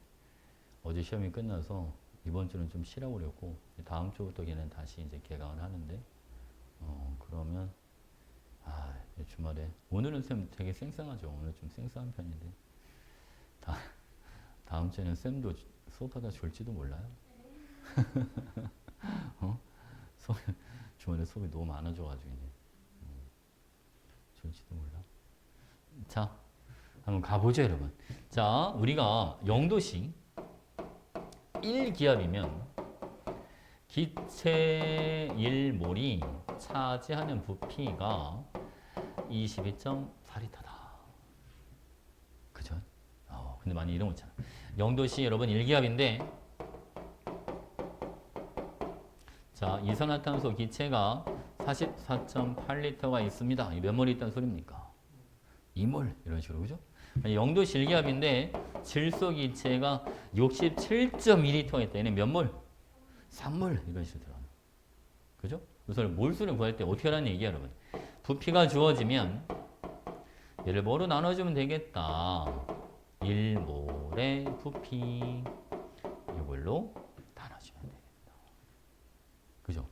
Speaker 1: 어제 시험이 끝나서 이번 주는 좀 쉬라고 그랬고 다음 주부터 걔는 다시 이제 개강을 하는데 그러면 주말에 오늘은 쌤 되게 쌩쌩하죠. 오늘 좀 쌩쌩한 편인데 다음 주에는 쌤도 수업하다 졸지도 몰라요. 주말에 수업이 너무 많아져가지고 이제 졸지도 몰라. 자, 한번 가보죠, 여러분. 자, 우리가 0도씩 1기압이면 기체 1몰이 차지하는 부피가 22.4리터다. 그죠? 근데 많이 잃어먹잖아. 0도씨 여러분 1기압인데 자, 이산화탄소 기체가 44.8리터가 있습니다. 몇 몰이 있다는 소리입니까? 2몰 이런 식으로 그죠? 0도씨 1기압인데 질소 기체가 67.2리터가 있다. 얘는 몇 몰? 3몰 이런 식으로 들어가는 그죠? 그래서 몰수를 구할 때 어떻게 하라는 얘기야, 여러분? 부피가 주어지면 얘를 뭐로 나눠주면 되겠다. 1몰의 부피 이걸로 나눠주면 되겠다. 그죠?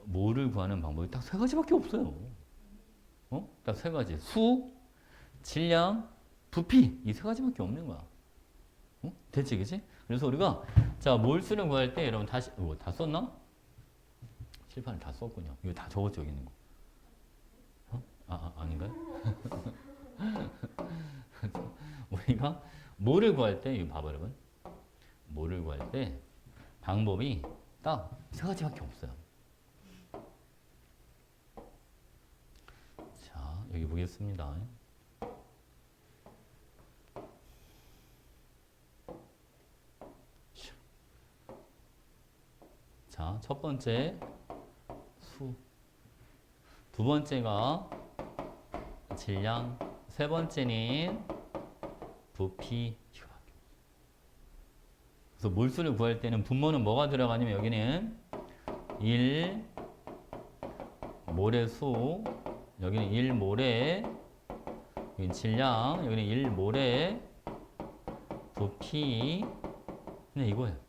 Speaker 1: 몰을 구하는 방법이 딱 3가지밖에 없어요. 딱 3가지. 수, 질량, 부피 이 3가지밖에 없는 거야. 됐지, 그치? 그래서 우리가 자 몰수를 구할 때 여러분 다시 다 썼나? 칠판을 다 썼군요. 이거 다 적었죠, 여기 있는 거. 아닌가요? 우리가 몰을 구할 때 이거 봐봐, 여러분. 몰을 구할 때 방법이 딱 세 가지밖에 없어요. 자, 여기 보겠습니다. 자, 첫 번째 수, 두 번째가 질량, 세 번째는 부피. 그래서 몰수를 구할 때는 분모는 뭐가 들어가냐면 여기는 1 몰의 수, 여기는 1 몰의, 여기는 질량, 여기는 1 몰의 부피. 그냥 이거예요.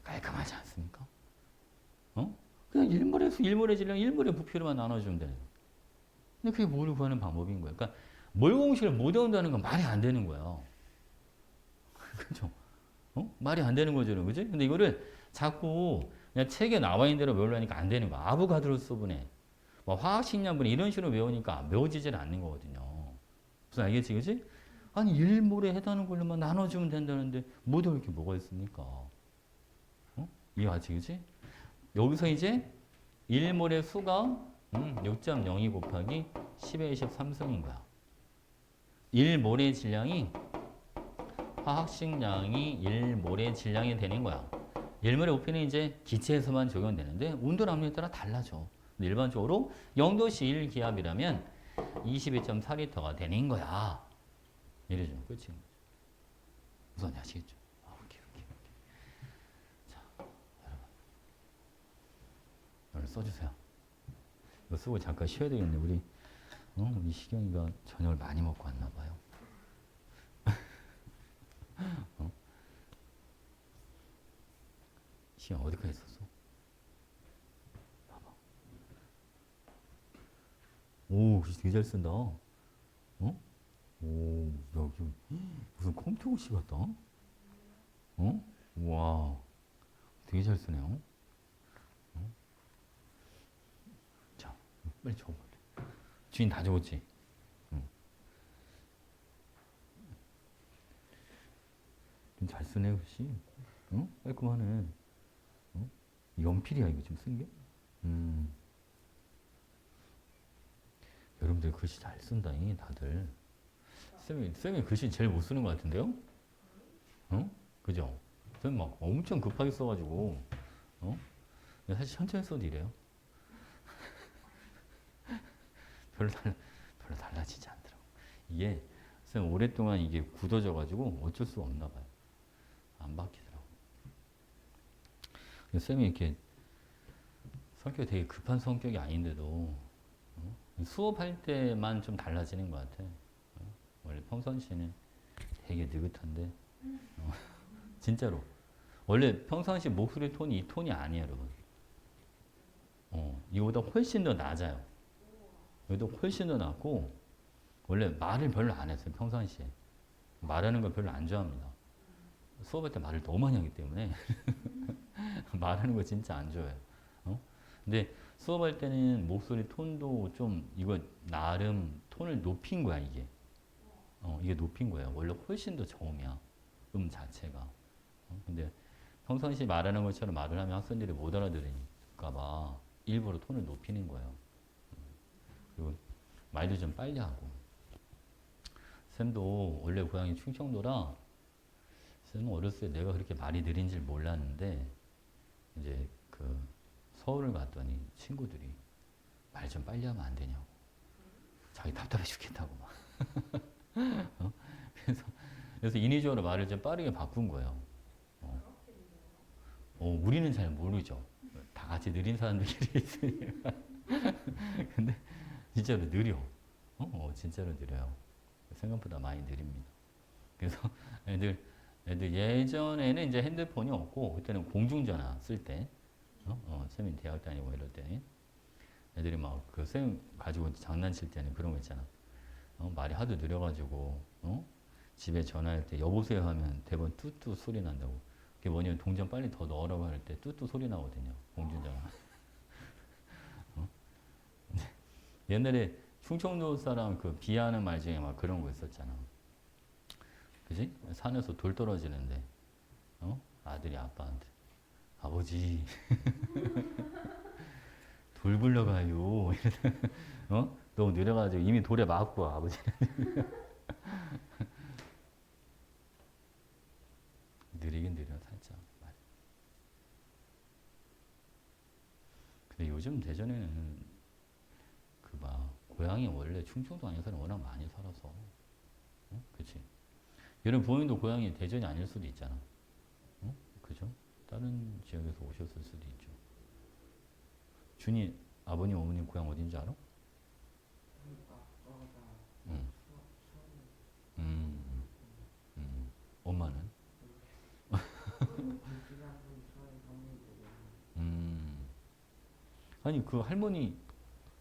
Speaker 1: 깔끔하지 않습니까? 그냥 1몰의 수, 1몰의 질량, 1몰의 부피로만 나눠주면 되는 거예요. 근데 그게 몰을 구하는 방법인 거예요. 그러니까 몰 공식을 못 외운다는 건 말이 안 되는 거예요. 그죠? 말이 안 되는 거죠, 그지? 근데 이거를 자꾸 그냥 책에 나와 있는 대로 외우려니까 안 되는 거야. 아보가드로스분해, 뭐 화학식량분해 이런 식으로 외우니까 외워지질 않는 거거든요. 무슨 알겠지, 그지? 아니 1몰에 해당하는 걸로만 나눠주면 된다는데 못 외울 게 뭐가 있습니까? 이해하지, 그지? 여기서 이제 1몰의 수가 6.02 곱하기 10의 23승인 거야. 1몰의 질량이, 화학식량이 1몰의 질량이 되는 거야. 1몰의 부피는 이제 기체에서만 적용되는데 온도 압력에 따라 달라져. 근데 일반적으로 0도씨 1기압이라면 22.4리터가 되는 거야. 이래죠. 끝인 거죠. 우선 아시겠죠? 오케이. 자, 여러분. 오늘 써주세요. 이거 쓰고 잠깐 쉬어야 되겠네. 우리 시경이가 저녁을 많이 먹고 왔나 봐요. 시경 어디까지 있었어? 봐봐. 오, 되게 잘 쓴다. 오, 여기 무슨 컴퓨터 씨 같다. 와, 되게 잘 쓰네요. 자, 빨리 적어. 주인 다 적었지? 좀 잘 쓰네, 글씨. 깔끔하네. 연필이야, 이거 지금 쓴 게? 여러분들 글씨 잘 쓴다, 다들. 쌤이 글씨 제일 못 쓰는 것 같은데요? 그죠? 쌤 막 엄청 급하게 써가지고, 사실 천천히 써도 이래요. 별로 달라지지 않더라고. 이게, 쌤 오랫동안 이게 굳어져가지고 어쩔 수가 없나 봐요. 안 바뀌더라고. 쌤이 이렇게 성격이 되게 급한 성격이 아닌데도 수업할 때만 좀 달라지는 것 같아. 원래 평상시에는 되게 느긋한데 진짜로 원래 평상시 목소리 톤이 이 톤이 아니에요, 여러분. 이거보다 훨씬 더 낮아요. 이것도 훨씬 더 낮고 원래 말을 별로 안 했어요, 평상시에. 말하는 걸 별로 안 좋아합니다. 수업할 때 말을 너무 많이 하기 때문에 말하는 거 진짜 안 좋아해요. 근데 수업할 때는 목소리 톤도 좀 이거 나름 톤을 높인 거야, 이게. 이게 높인 거예요. 원래 훨씬 더 저음이야, 자체가. 근데 평상시 말하는 것처럼 말을 하면 학생들이 못 알아들으니까 봐 일부러 톤을 높이는 거예요. 그리고 말도 좀 빨리 하고. 쌤도 원래 고향이 충청도라 쌤은 어렸을 때 내가 그렇게 말이 느린 줄 몰랐는데 이제 그 서울을 갔더니 친구들이 말 좀 빨리 하면 안 되냐고. 자기 답답해 죽겠다고 막. 그래서 인위적으로 말을 좀 빠르게 바꾼 거예요. 우리는 잘 모르죠. 다 같이 느린 사람들끼리 있으니까. 근데 진짜로 느려. 진짜로 느려요. 생각보다 많이 느립니다. 그래서 애들 예전에는 이제 핸드폰이 없고 그때는 공중전화 쓸 때, 쌤이 대학 다니고 이럴 때 애들이 막 그 쌤 가지고 장난칠 때는 그런 거 있잖아. 말이 하도 느려가지고 집에 전화할 때 여보세요 하면 대번 뚜뚜 소리 난다고. 그게 뭐냐면 동전 빨리 더 넣으라고 할 때 뚜뚜 소리 나거든요. 공중전화. 옛날에 충청도 사람 그 비하하는 말 중에 막 그런 거 있었잖아. 그지? 산에서 돌 떨어지는데, 아들이 아빠한테 아버지 돌 굴러가요. 어? 너무 느려가지고 이미 돌에 맞고 와, 아버지. 느리긴 느려 살짝. 근데 요즘 대전에는 그 막 고향이 원래 충청도 아니어서는 워낙 많이 살아서, 어? 그치? 여러분 부모님도 고향이 대전이 아닐 수도 있잖아. 어? 그죠? 다른 지역에서 오셨을 수도 있죠. 준이 아버님 어머님 고향 어딘지 알아? 응. 음, 엄마는? 음. 아니 그 할머니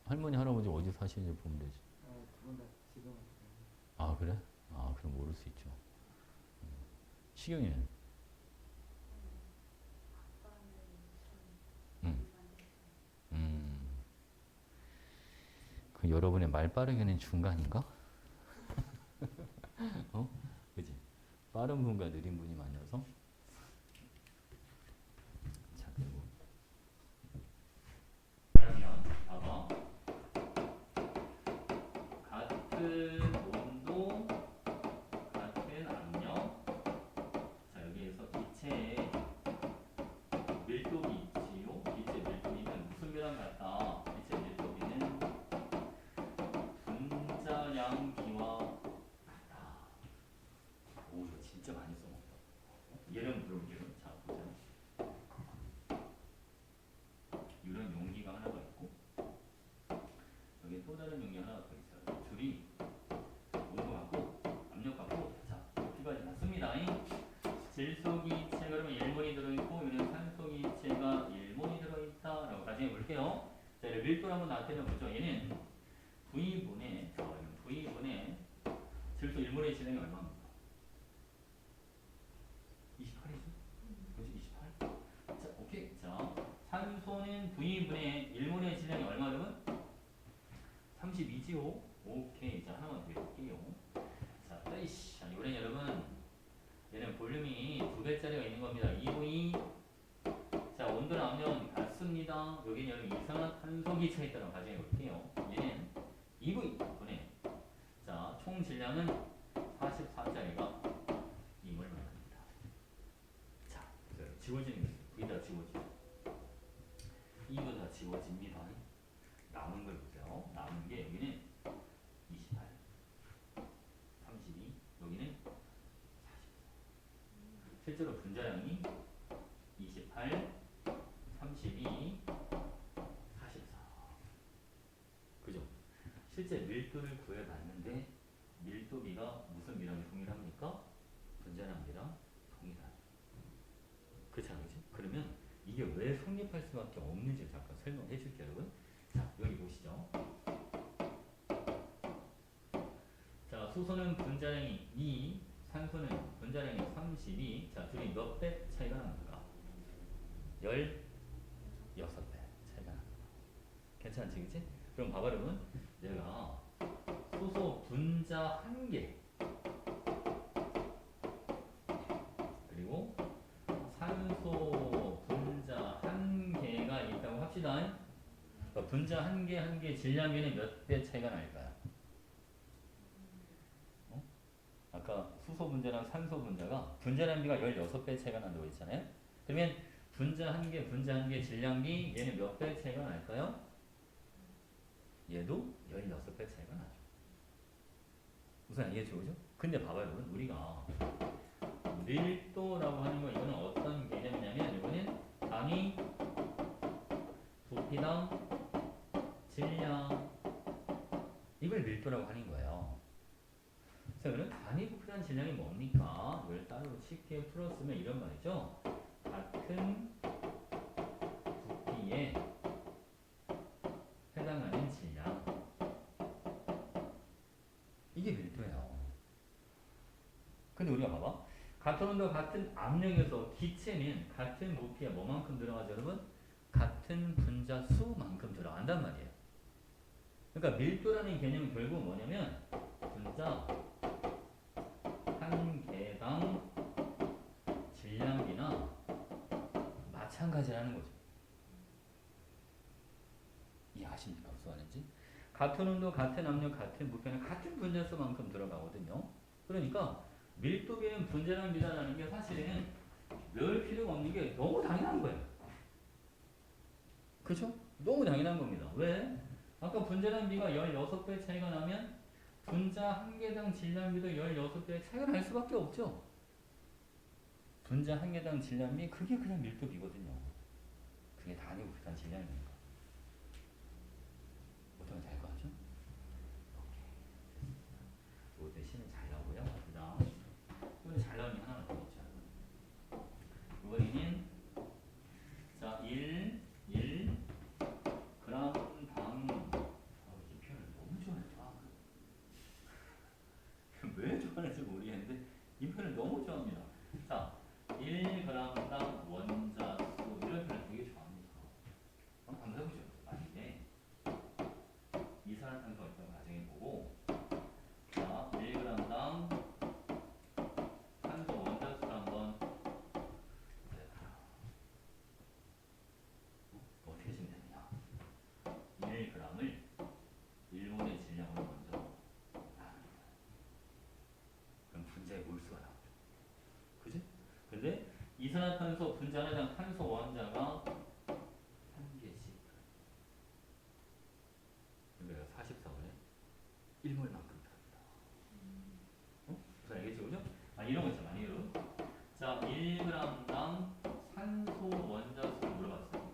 Speaker 1: 할아버지 어디 사시는지 보면 되지. 아 그래? 아 그럼 모를 수 있죠. 시경이는? 음, 음. 그 여러분의 말 빠르게는 중간인가? 어? 그지? 빠른 분과 느린 분이 만나서. 자 그리고 그러면 봐봐. 같은 온도, 같은 압력. 자 여기에서 기체의 밀도비 있지요. 기체 밀도비는 무슨 비랑 같다? 기체 밀도비는 분자량비와 같다. 오 이거 진짜 많이 써먹다. 예를 들어볼게요. 자 보자. 이런 용기가 하나가 있고 여기 또 다른 용기 하나가 더 있어요. 줄이 온도 같고 압력 같고 자 높이가 같습니다. 질소기체 그러면 1몰이 들어있고 여기는 산소기체가 1몰이 들어있다라고 나중에 볼게요. 자, 얘를 밀도를 한번 나타내 보죠. 얘는 V분의 V분의 질소 1몰의 질량이 얼마입니까? 28이죠? 그렇지 28. 자 오케이. 자 산소는 V분의 1몰의 질량이 얼마냐면 32지요. 오케이. 자 하나만 더 해볼게요. 자 따이씨. 자 이번엔 여러분 얘는 볼륨이 2배짜리가 있는 겁니다. 2V. 자 온도는 압력은 같습니다. 여기는 여러분 이산화탄소기체가 있다는 가정해 볼게요. 얘는 2V 분의 자총 질량은 44짜리가 2몰 만납니다. 자 지워지는 게 V다 지워지죠. 이거 다 지워집니다. 남은 걸 보세요. 남은 게 여기는 28, 32, 여기는 44. 실제로 분자량이 28, 32, 44. 그죠? 실제 밀도를 구해봤는데 밀도비가 무슨 비랑 동일합니까? 분자량비랑 동일하다. 그렇잖아, 그치? 그러면 이게 왜 성립할 수밖에 없는지 잠깐 설명해 줄게요, 여러분. 자, 여기 보시죠. 자, 수소는 분자량이 2, 산소는 분자량이 32. 자, 둘이 몇 배 차이가 납니까? 16배 차이가 납니다. 괜찮지, 그치? 그럼 봐봐, 여러분. 내가 수소 분자 1개 그리고 산소 분자 1개가 있다고 합시다. 그러니까 분자 1개 질량비는 몇 배 차이가 날까요? 어? 아까 수소 분자랑 산소 분자가 분자량비가 16배 차이가 난다고 했잖아요. 그러면 분자 1개 질량비 얘는 몇 배 차이가 날까요? 얘도 16배 차이가 나죠. 우선 이해죠, 그죠? 근데 봐봐요, 여러분. 우리가 밀도라고 하는 거 이거는 어떤 개념이냐면 이거는 단위 부피당 질량 이걸 밀도라고 하는 거예요. 그래서 그러면 단위 부피당 질량이 뭡니까? 이걸 따로 쉽게 풀었으면 이런 말이죠. 같은 부피에 해당하는 질량 이게 밀도예요. 근데 우리가 봐봐. 같은 온도 같은 압력에서 기체는 같은 부피에 뭐만큼 들어가죠, 여러분? 같은 분자 수만큼 들어간단 말이에요. 그러니까 밀도라는 개념은 결국 뭐냐면 분자 한 개당 질량비나 마찬가지라는 거죠. 이해하십니까? 무슨 말인지? 같은 온도, 같은 압력, 같은 부피는 같은 분자수만큼 들어가거든요. 그러니까 밀도비는 분자량 비례라는 게 사실은 외울 필요가 없는 게 너무 당연한 거예요. 그죠? 너무 당연한 겁니다. 왜? 아까 분자량 비가 16배 차이가 나면 분자 한 개당 질량비도 16배 차이가 날 수밖에 없죠. 분자 한 개당 질량비 그게 그냥 밀도비거든요. 그게 다 아니고 그냥 질량이니까. 어떻게 잘 거죠? 이것도 시는 잘 나오고요. 그 다음 이번에 잘 나오는 게 하나만 더 있죠. 이번에는 자 1 그램 당 이 표현을 너무 좋아해요. 왜 좋아하는지 모르겠는데 이 표현을 너무 좋아합니다. 자 1g당 원자수 이런 표현 되게 좋아합니다. 한번 해보죠. 만약에 이산화탄소가 있던 가정에 보고 자 1g당 탄소 원자수를 한번 어떻게 해주면 되느냐 1g을 1몰의 질량으로 먼저 나누는 거예요. 그럼 분자의 몰수가 나오죠. 그지? 근데 이산화탄소 분자 하나당 탄소 원자가 한 개씩 그러니까 44분의 1몰만큼 들어갑니다. 무슨 알겠죠? 그죠? 아 이런 거 있잖아. 이런 자 1g당 산소 원자수를 물어봤어요.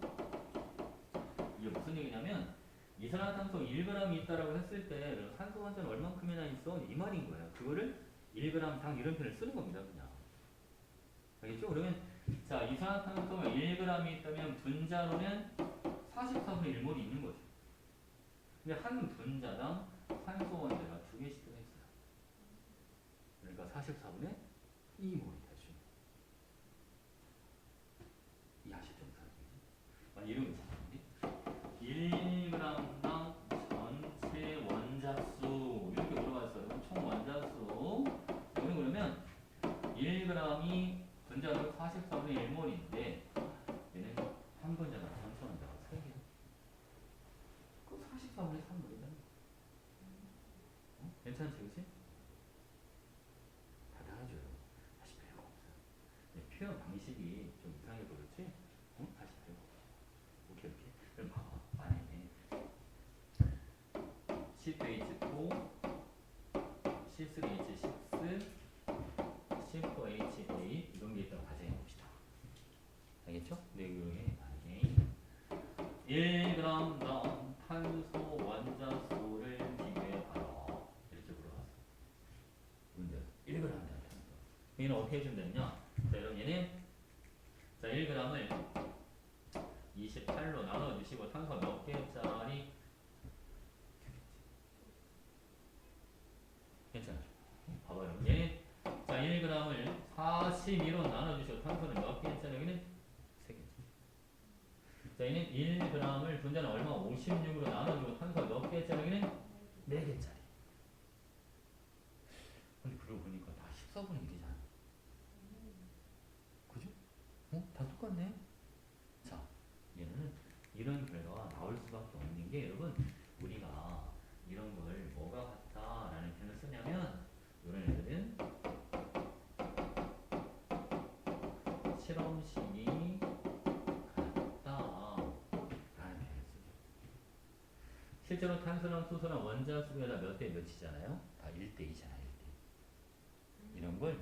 Speaker 1: 이게 무슨 얘기냐면 이산화탄소 1g이 있다라고 했을 때 산소 원자는 얼만큼이나 있어? 이 말인 거예요. 그거를 1g당 이런 표현을 쓰는 겁니다. 그냥. 알겠죠? 그러면 자 이산화탄소가 1g이 있다면 분자로는 44분의 1몰이 있는 거죠. 근데 한 분자당 산소 원자가 2개씩 들어있어요. 그러니까 44분의 2몰이 되죠. 이해하시죠? 이런 거 있잖아요. 1g당 전체 원자수 이렇게 물어봤어요. 총 원자수 여기 그러면 1g이 분자로 44분의 1몰인데 얘는 한 분자당 전체 원자가 3개. 그럼 44분의 3몰이잖아. 괜찮지, 그치? 다 나눠줘요. 다시 별거 없어요. 표현 방식이 좀 이상해 보였지? 다시 별거 없어. 오케이. 그럼 봐봐. 만약에 C2H4, C3H6, C4H8 이런 게 있다고 가정해 봅시다. 알겠죠? 근데 이게 만약에 1g당 탄소 원자수를 비교해봐라. 이렇게 물어봤어. 문제 1g당 탄소. 얘는 어떻게 해주면 되느냐? 자, 여러분 얘는 자 1g을 28로 나눠주시고 탄소가 몇 개짜리? 괜찮아. 봐봐요. 얘는 자 1g을 42로 나눠주시고 탄소는 몇 개짜리? 여기는 3개짜리. 자 얘는 1g을 분자는 얼마? 56으로 나눠주고 탄소가 몇 개짜리? 여기는 4개짜리. 근데 그러고 보니까 다 14분의 1이잖아. 그죠? 다 똑같네. 자, 얘는 이런 결과가 나올 수밖에 없는 게 여러분 우리가 이런 걸 뭐가 같다라는 표현을 쓰냐면 이런 애들은 실험식이 같다라는 표현을 쓰죠. 실제로 탄소랑 수소랑 원자수가 몇 대 몇이잖아요? 다 1대2잖아요. 1대2. 이런 걸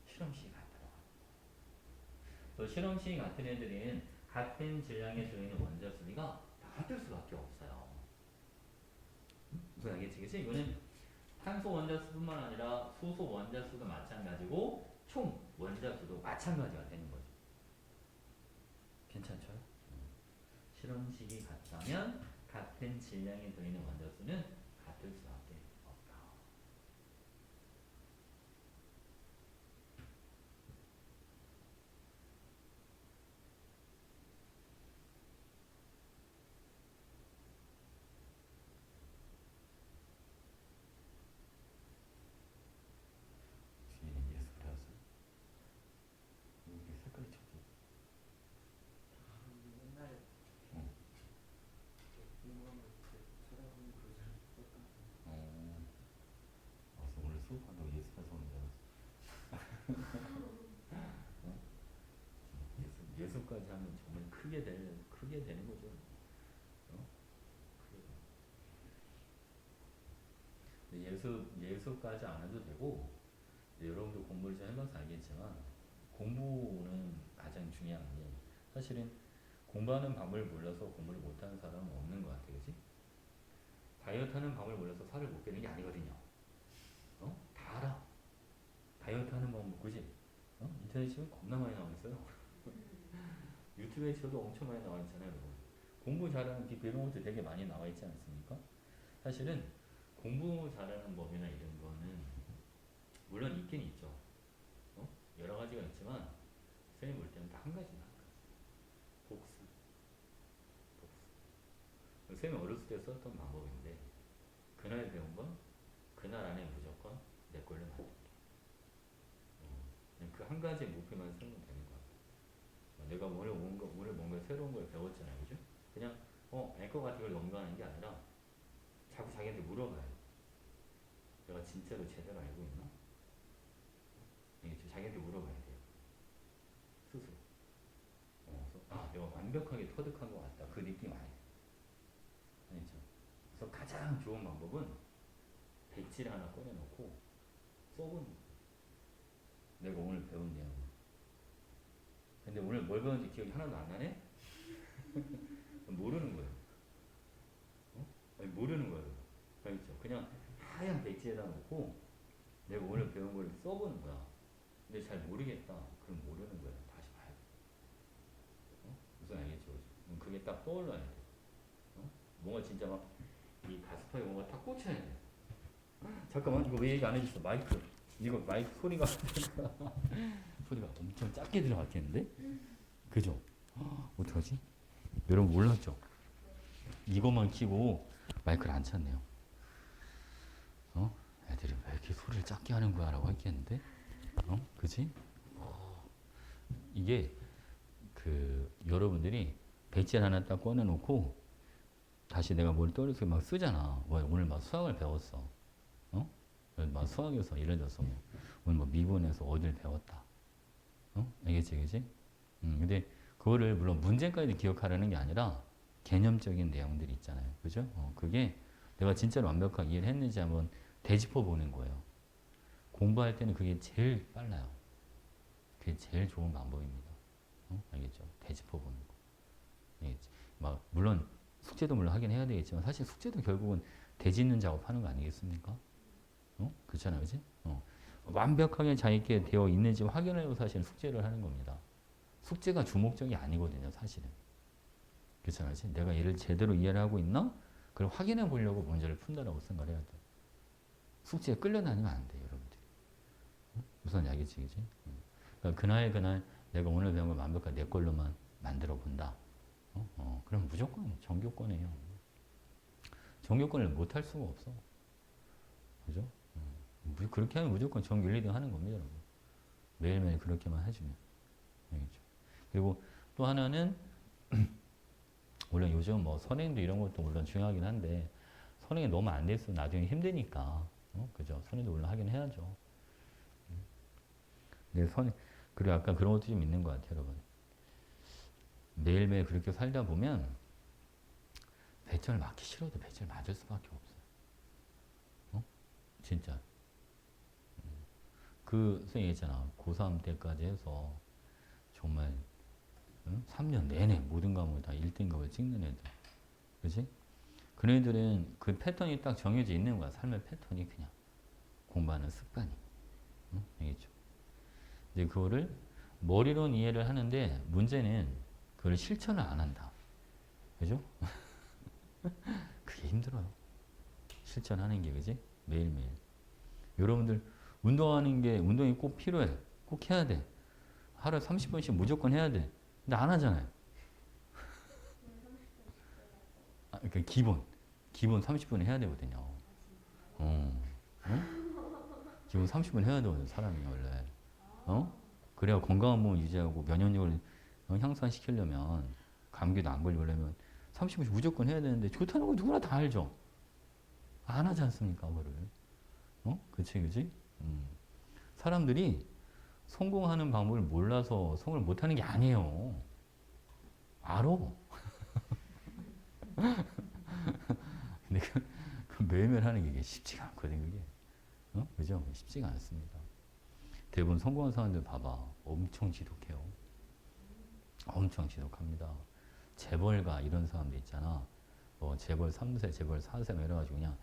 Speaker 1: 실험식이 같다고 합니다. 또 실험식이 같은 애들은 같은 질량에 들어있는 원자수비가 다 같을 수밖에 없어요. 무슨 알겠지? 그치? 이거는 탄소 원자수뿐만 아니라 수소 원자수도 마찬가지고 총 원자수도 마찬가지가 되는 거죠. 괜찮죠? 실험식이 같다면 같은 질량에 들어있는 원자수는 같을 수밖에 없다. 얘는 예습을 해왔어. 이게 색깔이 쳤지. 해야 되는 거죠. 어? 예습까지 안 해도 되고, 여러분도 공부를 좀 해봐서 알겠지만, 공부는 가장 중요한 게, 사실은 공부하는 방법을 몰라서 공부를 못하는 사람은 없는 것 같아, 그지? 다이어트 하는 방법을 몰라서 살을 못 빼는 게 아니거든요. 다 알아. 다이어트 하는 방법, 그지? 인터넷 치면 겁나 많이 나와 있어요. 유튜브에 쳐도 엄청 많이 나와 있잖아요, 여러분. 공부 잘하는 팁 이런 것도 되게 많이 나와 있지 않습니까? 사실은 공부 잘하는 법이나 이런 거는 물론 있긴 있죠. 여러 가지가 있지만 선생님 볼 때는 딱 한 가지만 한 가지. 복습. 선생님이 어렸을 때 썼던 방법인데 그날 배운 건 그날 안에 무조건 내 걸로 만들기. 그 한 가지 목표만 세우면 되는 것 같아요. 내가 오늘 뭔가 새로운 걸 배웠잖아요, 그죠? 그냥 알 것 같은 걸 넘어가는 게 아니라 자꾸 자기한테 물어봐요. 내가 진짜로 제대로 알고 있나? 자기한테 물어봐야 돼요. 스스로. 내가 완벽하게 터득한 것 같다. 그 느낌 아니에요. 아니죠. 그래서 가장 좋은 방법은 백지를 하나 꺼내놓고 써보는 거예요. 내가 오늘 배운 내용. 근데 오늘 뭘 배웠는지 기억이 하나도 안 나네? 모르는 거예요. 모르는 거예요. 알겠죠? 그냥 하얀 백지에다 놓고 내가 오늘 배운 걸 써보는 거야. 근데 잘 모르겠다. 그럼 모르는 거예요. 다시 봐야 돼. 무슨 알겠죠? 그게 딱 떠올라야 돼. 뭔가 진짜 막 이 가스파에 뭔가 딱 꽂혀야 돼. 잠깐만, 이거 왜 얘기 안 해줬어? 마이크. 이거 마이크 소리가 소리가 엄청 작게 들어갔겠는데? 그죠? 어떡하지? 여러분 몰랐죠? 이것만 키고 마이크를 안 찼네요. 애들이 왜 이렇게 소리를 작게 하는 거야? 라고 했겠는데? 그치? 이게 여러분들이 백지 하나 딱 꺼내놓고 다시 내가 뭘 떠올려서 막 쓰잖아. 오늘 막 수학을 배웠어. 막 수학에서 예를 들어서 오늘 뭐 미분에서 어디를 배웠다. 알겠지, 그지? 근데 그거를 물론 문제까지 기억하라는 게 아니라 개념적인 내용들이 있잖아요. 그죠? 그게 내가 진짜로 완벽하게 이해를 했는지 한번 되짚어 보는 거예요. 공부할 때는 그게 제일 빨라요. 그게 제일 좋은 방법입니다. 알겠죠? 되짚어 보는 거. 알겠지? 물론 숙제도 물론 하긴 해야 되겠지만 사실 숙제도 결국은 되짚는 작업하는 거 아니겠습니까? 그렇잖아요, 그지? 완벽하게 자기께 되어 있는지 확인하려고 사실은 숙제를 하는 겁니다. 숙제가 주목적이 아니거든요, 사실은. 그렇잖아요, 그지? 내가 얘를 제대로 이해를 하고 있나? 그걸 확인해 보려고 문제를 푼다라고 생각을 해야 돼. 숙제에 끌려다니면 안 돼요, 여러분들이. 무슨 이야기지, 그지? 그러니까 그날 내가 오늘 배운 걸 완벽하게 내 걸로만 만들어 본다. 그럼 무조건 정교권이에요. 정교권을 못 할 수가 없어. 그죠? 그렇게 하면 무조건 정교 1, 2등 하는 겁니다, 여러분. 매일매일 그렇게만 해주면. 알겠죠? 그리고 또 하나는, 물론 요즘 뭐 선행도 이런 것도 물론 중요하긴 한데, 선행이 너무 안 됐으면 나중에 힘드니까, 그죠? 선행도 물론 하긴 해야죠. 근데 그리고 약간 그런 것도 좀 있는 것 같아요, 여러분. 매일매일 그렇게 살다 보면, 배짱을 맞기 싫어도 배짱을 맞을 수밖에 없어요. 진짜. 선생님 있잖아. 고3 때까지 해서 정말 3년 내내 모든 과목을 다 1등급을 찍는 애들. 그지? 그런 애들은 그 패턴이 딱 정해져 있는 거야. 삶의 패턴이 그냥. 공부하는 습관이. 알겠죠? 이제 그거를 머리로는 이해를 하는데 문제는 그걸 실천을 안 한다. 그죠? 그게 힘들어요. 실천하는 게, 그지? 매일매일. 여러분들 운동이 꼭 필요해. 꼭 해야 돼. 하루에 30분씩 무조건 해야 돼. 근데 안 하잖아요. 그러니까 기본 30분 해야 되거든요. 기본 30분 해야 되거든요, 사람이 원래. 그래야 건강한 몸을 유지하고 면역력을 향상시키려면, 감기도 안 걸리려면 30분씩 무조건 해야 되는데 좋다는 거 누구나 다 알죠. 안 하지 않습니까, 그거를. 그치? 사람들이 성공하는 방법을 몰라서 성공을 못하는 게 아니에요. 알아. 근데 그 매일매일 하는 게 이게 쉽지가 않거든, 그게. 그죠? 쉽지가 않습니다. 대부분 성공한 사람들 봐봐. 엄청 지독해요. 엄청 지독합니다. 재벌가 이런 사람들 있잖아. 뭐 재벌 3세, 재벌 4세 뭐 이래가지고 그냥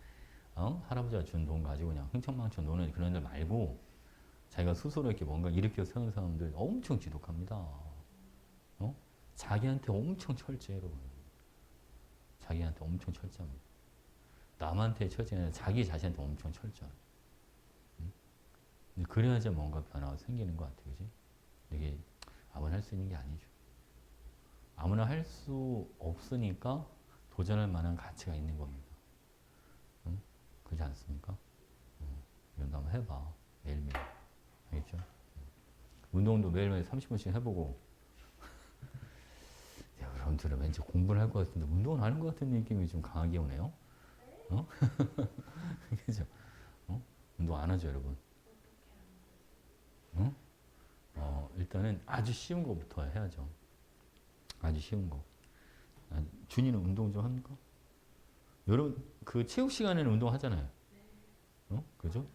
Speaker 1: 할아버지가 준 돈 가지고 그냥 흥청망청 노는 그런 애들 말고 자기가 스스로 이렇게 뭔가 일으켜 세운 사람들 엄청 지독합니다. 자기한테 엄청 철저해, 여러분. 자기한테 엄청 철저합니다. 남한테 철저해 아니라 자기 자신한테 엄청 철저해. 근데 그래야지 뭔가 변화가 생기는 것 같아, 그지? 이게 아무나 할 수 있는 게 아니죠. 아무나 할 수 없으니까 도전할 만한 가치가 있는 겁니다. 그렇지 않습니까? 이런 거 한번 해봐. 매일매일. 알겠죠? 운동도 매일매일 30분씩 해보고. 야, 여러분들은 왠지 공부를 할 것 같은데 운동을 하는 것 같은 느낌이 좀 강하게 오네요. 그죠? 운동 안 하죠, 여러분? 일단은 아주 쉬운 거부터 해야죠. 아주 쉬운 거. 준이는 운동 좀 합니까? 여러분, 그 체육 시간에는 운동 하잖아요. 그죠?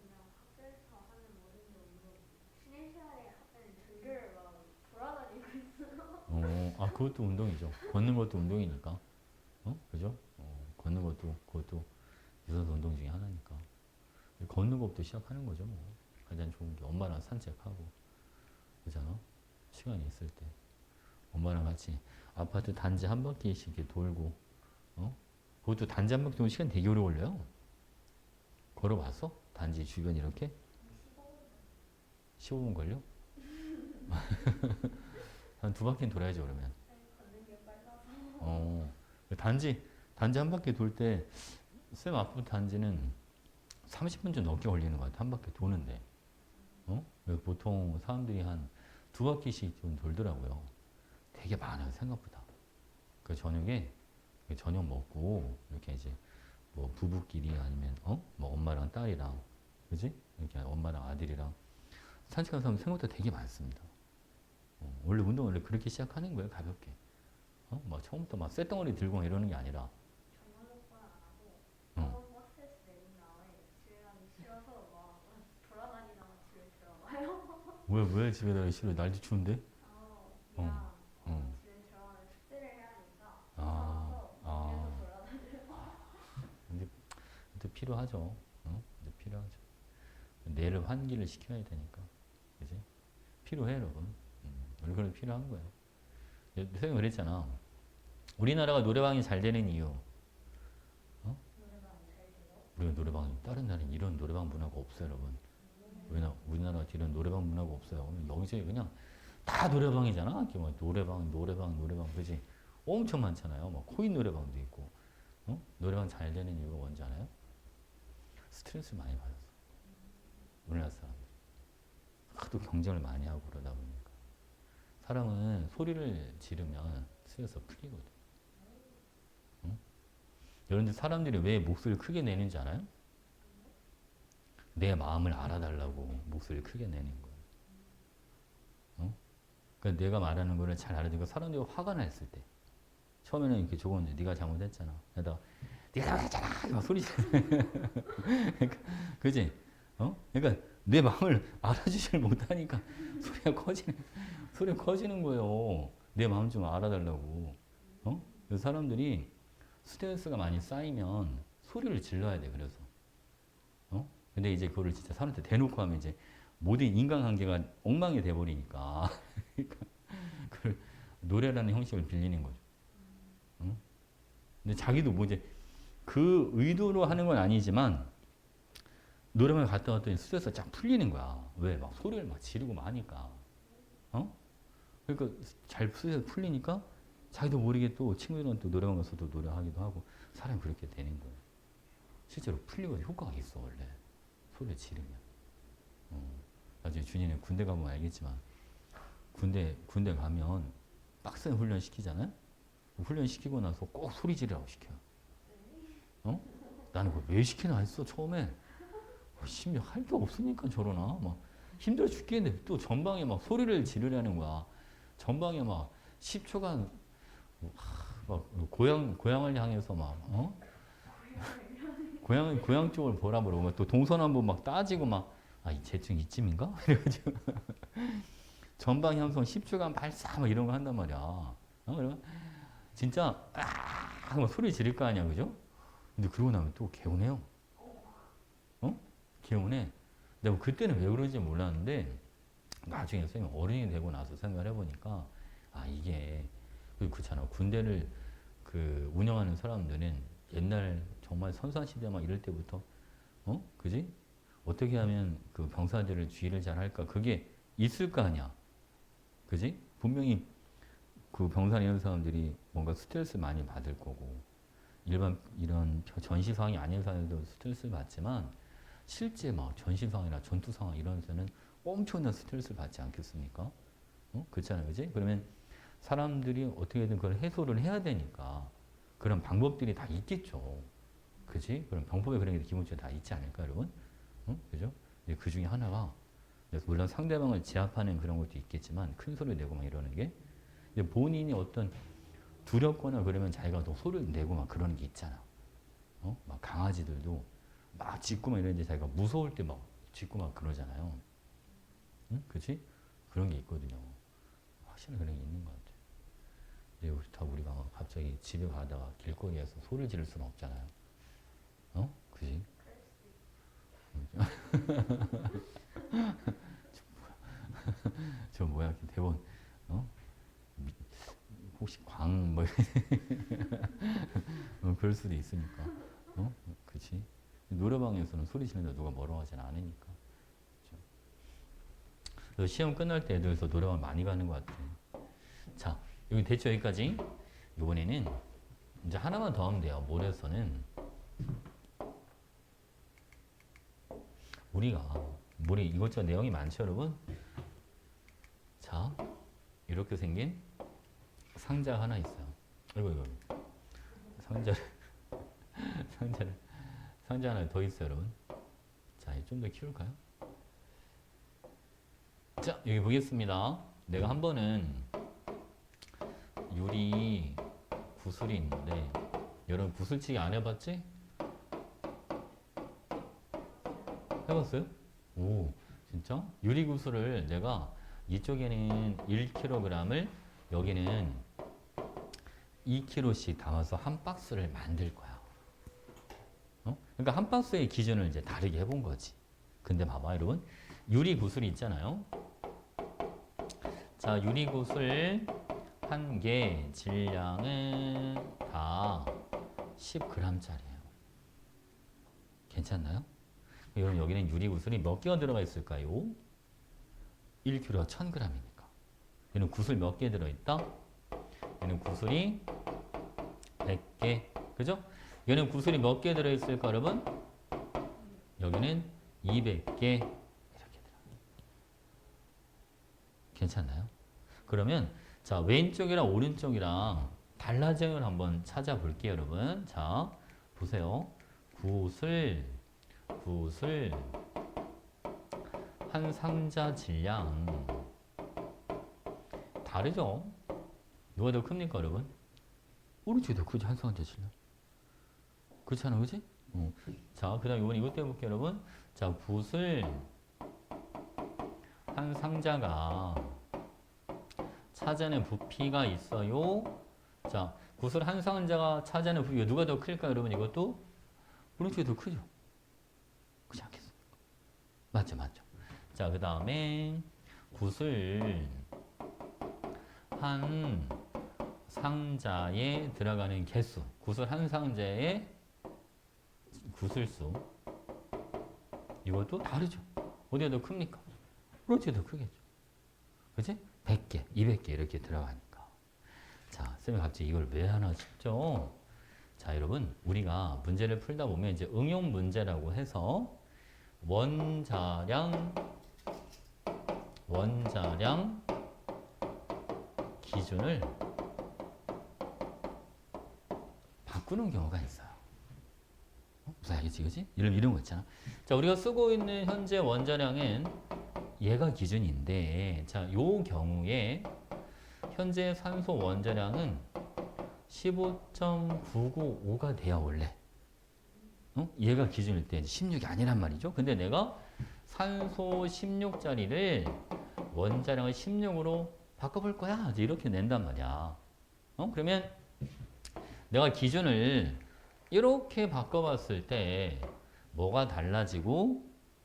Speaker 1: 그것도 운동이죠. 걷는 것도 운동이니까. 그죠? 걷는 것도, 그것도 유산소 운동 중에 하나니까. 걷는 것부터 시작하는 거죠, 뭐. 가장 좋은 게 엄마랑 산책하고. 그잖아? 시간이 있을 때. 엄마랑 같이 아파트 단지 한 바퀴씩 이렇게 돌고, 그것도 단지 한 바퀴 돌면 시간 되게 오래 걸려요. 걸어봤어? 단지 주변 이렇게? 15분 걸려? 한 두 바퀴는 돌아야지, 그러면. 단지 한 바퀴 돌 때, 쌤 아파트 단지는 30분 좀 넘게 걸리는 것 같아. 한 바퀴 도는데. 보통 사람들이 한 두 바퀴씩 좀 돌더라고요. 되게 많아요, 생각보다. 그 저녁에 저녁 먹고 이렇게 이제 뭐 부부끼리 아니면 뭐 엄마랑 딸이랑 그지? 이렇게 엄마랑 아들이랑 산책하는 사람 생각보다 되게 많습니다. 원래 운동 원래 그렇게 시작하는 거예요, 가볍게. 막 처음부터 막 쇳덩어리 들고 이러는 게 아니라. 왜 집에 나가기 싫어? 날도 추운데? 어, 어. 근데 또 필요하죠. 근데 필요하죠. 뇌를 환기를 시켜야 되니까. 그지? 필요해, 여러분. 우리 그래도 필요한 거예요. 선생님 그랬잖아. 우리나라가 노래방이 잘 되는 이유. 우리가 노래방이, 다른 나라는 이런 노래방 문화가 없어요, 여러분. 우리나라 이런 노래방 문화가 없어요. 여기서 그냥 다 노래방이잖아. 이렇게 막 노래방, 그지? 엄청 많잖아요. 막 코인 노래방도 있고. 노래방 잘 되는 이유가 뭔지 알아요? 스트레스 많이 받았어. 우리나라 사람들. 하도 경쟁을 많이 하고 그러다 보니까. 사람은 소리를 지르면 스트레스가 풀리거든. 여러분들 사람들이 왜 목소리를 크게 내는지 알아요? 내 마음을 알아달라고 목소리를 크게 내는 거예요. 그러니까 내가 말하는 거를 잘 알아듣고 사람들이 화가 났을 때 처음에는 이렇게 저건 네가 잘못했잖아. 그러다가 네가 잘못했잖아. 막 소리 지르. 그지? 그러니까 내 마음을 알아주질 못하니까 소리가 커지는 거예요. 내 마음 좀 알아달라고. 그래서 사람들이 스트레스가 많이 쌓이면 소리를 질러야 돼. 그래서. 근데 이제 그거를 진짜 사람한테 대놓고 하면 이제 모든 인간관계가 엉망이 돼버리니까. 그러니까 그걸 노래라는 형식을 빌리는 거죠. 근데 자기도 뭐 이제 그 의도로 하는 건 아니지만 노래방에 갔다 왔더니 스트레스가 쫙 풀리는 거야. 왜? 막 소리를 막 지르고 막 하니까. 그러니까 잘 스트레스 풀리니까 자기도 모르게 또 친구들은 또 노래방 가서도 노래하기도 하고 사람이 그렇게 되는 거예요. 실제로 풀리거든. 효과가 있어, 원래. 소리를 지르면. 나중에 준이는 군대 가면 알겠지만 군대 가면 빡센 훈련 시키잖아요. 훈련 시키고 나서 꼭 소리 지르라고 시켜요. 나는 그걸 왜 시키나 했어 처음에. 심지어 할 게 없으니까 저러나 막 힘들어 죽겠는데 또 전방에 막 소리를 지르려는 거야. 전방에 막 10초간 막 막 고향을 향해서 막 고향 쪽을 보라 그러고 또 동서남북 막 따지고 막 이 제쯤 이쯤인가? 이래가지고 전방향성 10주간 발사 막 이런 거 한단 말이야. 그러면 진짜 막 소리 지를 거 아니야, 그죠? 근데 그러고 나면 또 개운해요. 개운해. 내가 그때는 왜 그런지 몰랐는데 나중에 선생님 어른이 되고 나서 생각을 해보니까 이게 그렇잖아. 군대를 운영하는 사람들은 옛날 정말 선사시대 막 이럴 때부터 그지? 어떻게 하면 그 병사들을 주의를 잘 할까? 그게 있을 거 아니야. 그지? 분명히 그 병사나 이런 사람들이 뭔가 스트레스 많이 받을 거고 일반 이런 전시 상황이 아닌 사람들도 스트레스를 받지만 실제 막 전시 상황이나 전투 상황 이런 데는 엄청난 스트레스를 받지 않겠습니까? 그렇잖아요. 그지? 그러면 사람들이 어떻게든 그걸 해소를 해야 되니까 그런 방법들이 다 있겠죠. 그지? 그럼 병법에 그런 게 기본적으로 다 있지 않을까, 여러분? 그죠? 그 중에 하나가, 물론 상대방을 제압하는 그런 것도 있겠지만, 큰 소리 내고 막 이러는 게, 본인이 어떤 두렵거나 그러면 자기가 더 소리를 내고 막 그러는 게 있잖아. 막 강아지들도 막 짖고 막 이러는데 자기가 무서울 때 막 짖고 막 그러잖아요. 응? 그치? 그런 게 있거든요. 확실히 그런 게 있는 것 같아요. 근데 그렇다고 우리가 막 갑자기 집에 가다가 길거리에서 소리를 지를 수는 없잖아요. 그지? 저 뭐야, 대본, 혹시 뭐, 그럴 수도 있으니까. 그치? 노래방에서는 소리 지르는데 누가 뭐라고 하진 않으니까. 그렇죠? 그래서 시험 끝날 때 애들서 노래방 많이 가는 것 같아. 자, 여기 됐죠, 여기까지? 이번에는 이제 하나만 더 하면 돼요. 모래에서는 우리가 모래 이것저것 내용이 많죠, 여러분? 자, 이렇게 생긴 상자 하나 있어요. 이거 상자 하나 더 있어요, 여러분. 자, 좀 더 키울까요? 자, 여기 보겠습니다. 내가 한 번은 유리 구슬이 있는데, 여러분 구슬치기 안 해봤지? 해봤어요? 오, 진짜? 유리 구슬을 내가 이쪽에는 1kg을 여기는 2kg씩 담아서 한 박스를 만들 거야. 그러니까 한 박스의 기준을 이제 다르게 해본 거지. 근데 봐봐, 여러분. 유리 구슬이 있잖아요. 자, 유리 구슬 한 개 질량은 다 10g짜리예요. 괜찮나요? 여러분, 여기는 유리 구슬이 몇 개가 들어가 있을까요? 1kg가 1000g이니까. 얘는 구슬 몇 개 들어있다? 얘는 구슬이 100개. 그죠? 얘는 구슬이 몇 개 들어있을까, 여러분? 여기는 200개. 이렇게 들어가요. 괜찮나요? 그러면, 자, 왼쪽이랑 오른쪽이랑 달라짐을 한번 찾아볼게요, 여러분. 자, 보세요. 구슬, 한 상자 질량. 다르죠? 누가 더 큽니까, 여러분? 오른쪽이 더 크죠, 한 상자 질량. 그렇잖아, 그지? 자, 그 다음 이번 이것도 해볼게요, 여러분. 자, 구슬 한 상자가 차지하는 부피가 있어요. 자, 구슬 한 상자가 차지하는 부피가 누가 더 클까, 여러분? 이것도 오른쪽이 더 크죠? 그렇지 않겠습니까? 맞죠, 맞죠. 자, 그 다음에 구슬 한 상자에 들어가는 개수, 구슬 한 상자의 구슬수, 이것도 다르죠. 어디가 더 큽니까? 오른쪽이 더 크겠죠. 그치? 100개, 200개 이렇게 들어가니까. 자, 쌤이 갑자기 이걸 왜 하나 싶죠? 자, 여러분, 우리가 문제를 풀다 보면 이제 응용 문제라고 해서 원자량 기준을 바꾸는 경우가 있어요. 무슨 알겠지, 그지? 이런 거 있잖아. 자, 우리가 쓰고 있는 현재 원자량은 얘가 기준인데, 자, 요 경우에 현재 산소 원자량은 15.995가 돼야 원래. 얘가 기준일 때 16이 아니란 말이죠. 근데 내가 산소 16짜리를 원자량을 16으로 바꿔볼 거야. 이제 이렇게 낸단 말이야. 그러면 내가 기준을 이렇게 바꿔봤을 때 뭐가 달라지고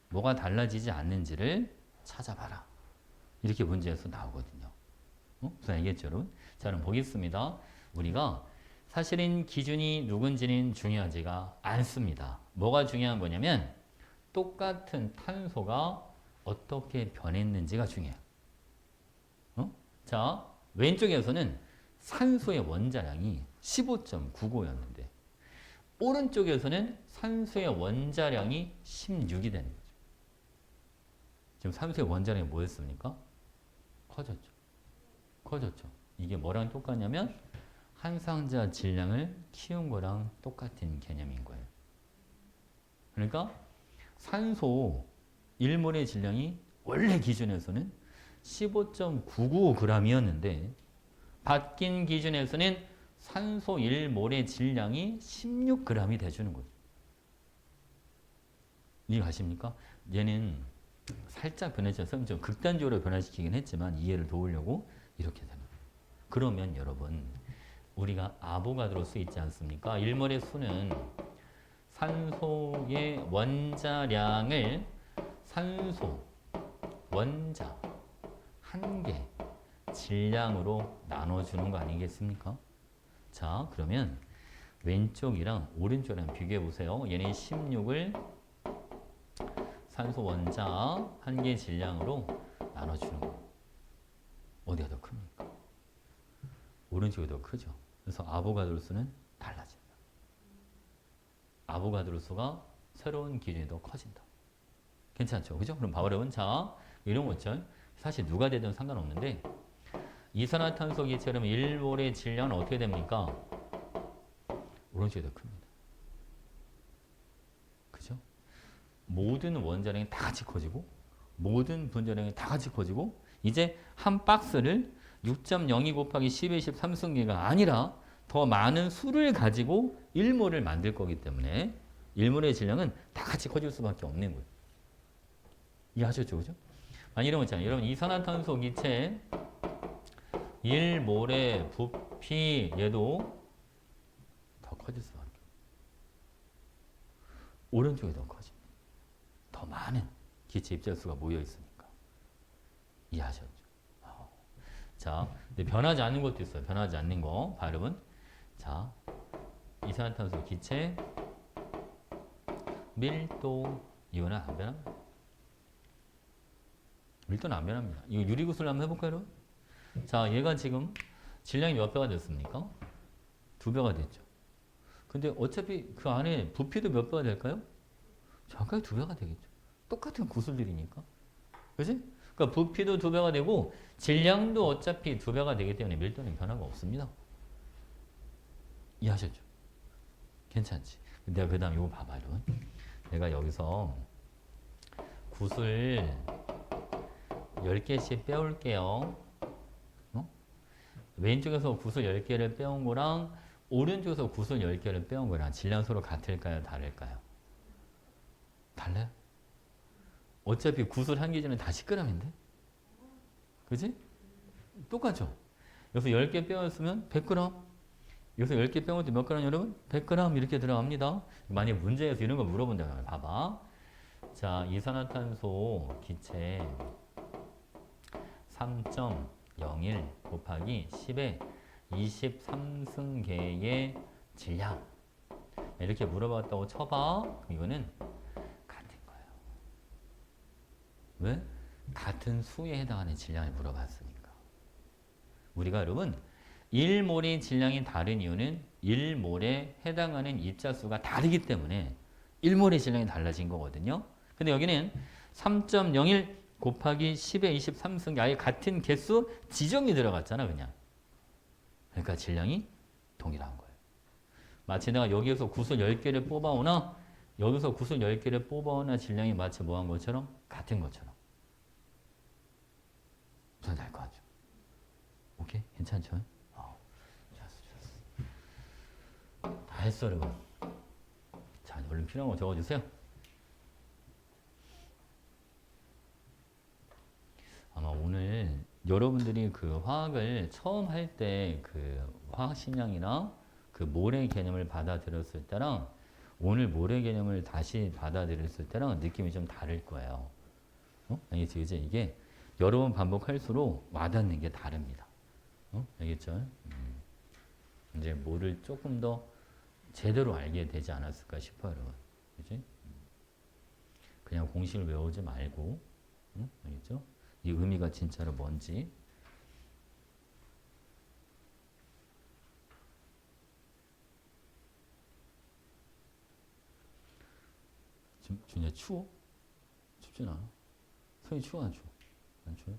Speaker 1: 뭐가 달라지지 않는지를 찾아봐라. 이렇게 문제에서 나오거든요. 무슨 알겠죠, 여러분? 자, 그럼 보겠습니다. 우리가 사실은 기준이 누군지는 중요하지가 않습니다. 뭐가 중요한 거냐면 똑같은 탄소가 어떻게 변했는지가 중요해요. 자, 왼쪽에서는 산소의 원자량이 15.99였는데 오른쪽에서는 산소의 원자량이 16이 되는 거죠. 지금 산소의 원자량이 뭐였습니까? 커졌죠. 커졌죠. 이게 뭐랑 똑같냐면 한 상자 질량을 키운 거랑 똑같은 개념인 거예요. 그러니까 산소 1몰의 질량이 원래 기준에서는 15.995g이었는데 바뀐 기준에서는 산소 1몰의 질량이 16g이 돼주는 거죠. 이해가십니까? 얘는 살짝 변해져서 좀 극단적으로 변화시키긴 했지만 이해를 도우려고 이렇게 되는 거예요. 그러면 여러분 우리가 아보가드로 수 있지 않습니까? 1몰의 수는 산소의 원자량을 산소 원자 한 개 질량으로 나눠주는 거 아니겠습니까? 자, 그러면 왼쪽이랑 오른쪽이랑 비교해 보세요. 얘는 16을 산소 원자 한 개 질량으로 나눠주는 거. 어디가 더 큽니까? 오른쪽이 더 크죠. 그래서 아보가드로 수는 달라진다. 아보가드로 수가 새로운 기준이 더 커진다. 괜찮죠? 그죠? 그럼 봐보려면 자, 이런 것들 사실 누가 되든 상관없는데 이산화탄소 기체럼 1몰의 질량은 어떻게 됩니까? 오른쪽이 더 큽니다. 그죠? 모든 원자량이 다 같이 커지고 모든 분자량이 다 같이 커지고 이제 한 박스를 6.02 곱하기 10의 13승계가 아니라 더 많은 수를 가지고 1몰을 만들 거기 때문에 1몰의 질량은 다 같이 커질 수밖에 없는 거예요. 이해하셨죠? 그죠? 이런 거 있잖아요. 여러분 이산화탄소 기체 1몰의 부피 얘도 더 커질 수밖에 없어요. 오른쪽이 더 커집니다. 더 많은 기체 입자수가 모여 있으니까. 이해하셨죠? 자, 근데 변하지 않는 것도 있어요. 변하지 않는 거. 봐, 여러분. 자, 이산화탄소 기체 밀도 이거는 안 변합니다. 밀도는 안 변합니다. 이거 유리구슬 한번 해볼까요, 여러분? 자, 얘가 지금 질량이 몇 배가 됐습니까? 2배가 됐죠. 근데 어차피 그 안에 부피도 몇 배가 될까요? 정확하게 2배가 되겠죠. 똑같은 구슬들이니까. 그지? 그러니까 부피도 2배가 되고 질량도 어차피 2배가 되기 때문에 밀도는 변화가 없습니다. 이해하셨죠? 괜찮지? 내가 그 다음 이거 봐봐, 여러분. 내가 여기서 구슬 10개씩 빼올게요. 왼쪽에서 구슬 10개를 빼온 거랑 오른쪽에서 구슬 10개를 빼온 거랑 질량 서로 같을까요? 다를까요? 달라요? 어차피 구슬 한 개지는 다 10g인데? 그지? 똑같죠? 여기서 10개 빼왔으면 100g. 여기서 10개 빼올 때 몇 g 여러분? 100g 이렇게 들어갑니다. 만약에 문제에서 이런 거 물어본다면 봐봐. 자, 이산화탄소 기체 3.01 곱하기 10의 23승계의 질량 이렇게 물어봤다고 쳐봐. 그럼 이거는 같은 거예요. 왜? 같은 수에 해당하는 질량을 물어봤으니까. 우리가 여러분 1몰의 질량이 다른 이유는 1몰에 해당하는 입자수가 다르기 때문에 1몰의 질량이 달라진 거거든요. 근데 여기는 3.01 곱하기 10의 23승계 아예 같은 개수 지정이 들어갔잖아 그냥. 그러니까 질량이 동일한 거예요. 마치 내가 여기에서 구슬 10개를 뽑아오나 여기서 구슬 10개를 뽑아오나 질량이 마치 뭐한 것처럼 같은 것처럼. 무슨 알 것 같죠? 오케이? 괜찮죠? 좋았어. 알았어, 여러분. 자, 얼른 필요한 거 적어주세요. 아마 오늘 여러분들이 그 화학을 처음 할 때 그 화학식량이나 그 모래 개념을 받아들였을 때랑 오늘 모래 개념을 다시 받아들였을 때랑 느낌이 좀 다를 거예요. 알겠지? 이제 이게 여러 번 반복할수록 와닿는 게 다릅니다. 알겠죠? 이제 뭐를 조금 더 제대로 알게 되지 않았을까 싶어요, 여러분. 그지? 그냥 공식을 외우지 말고, 알겠죠? 이 의미가 진짜로 뭔지. 지금 준이야 추워? 춥진 않아? 손이 추워 안 추워? 안 추워?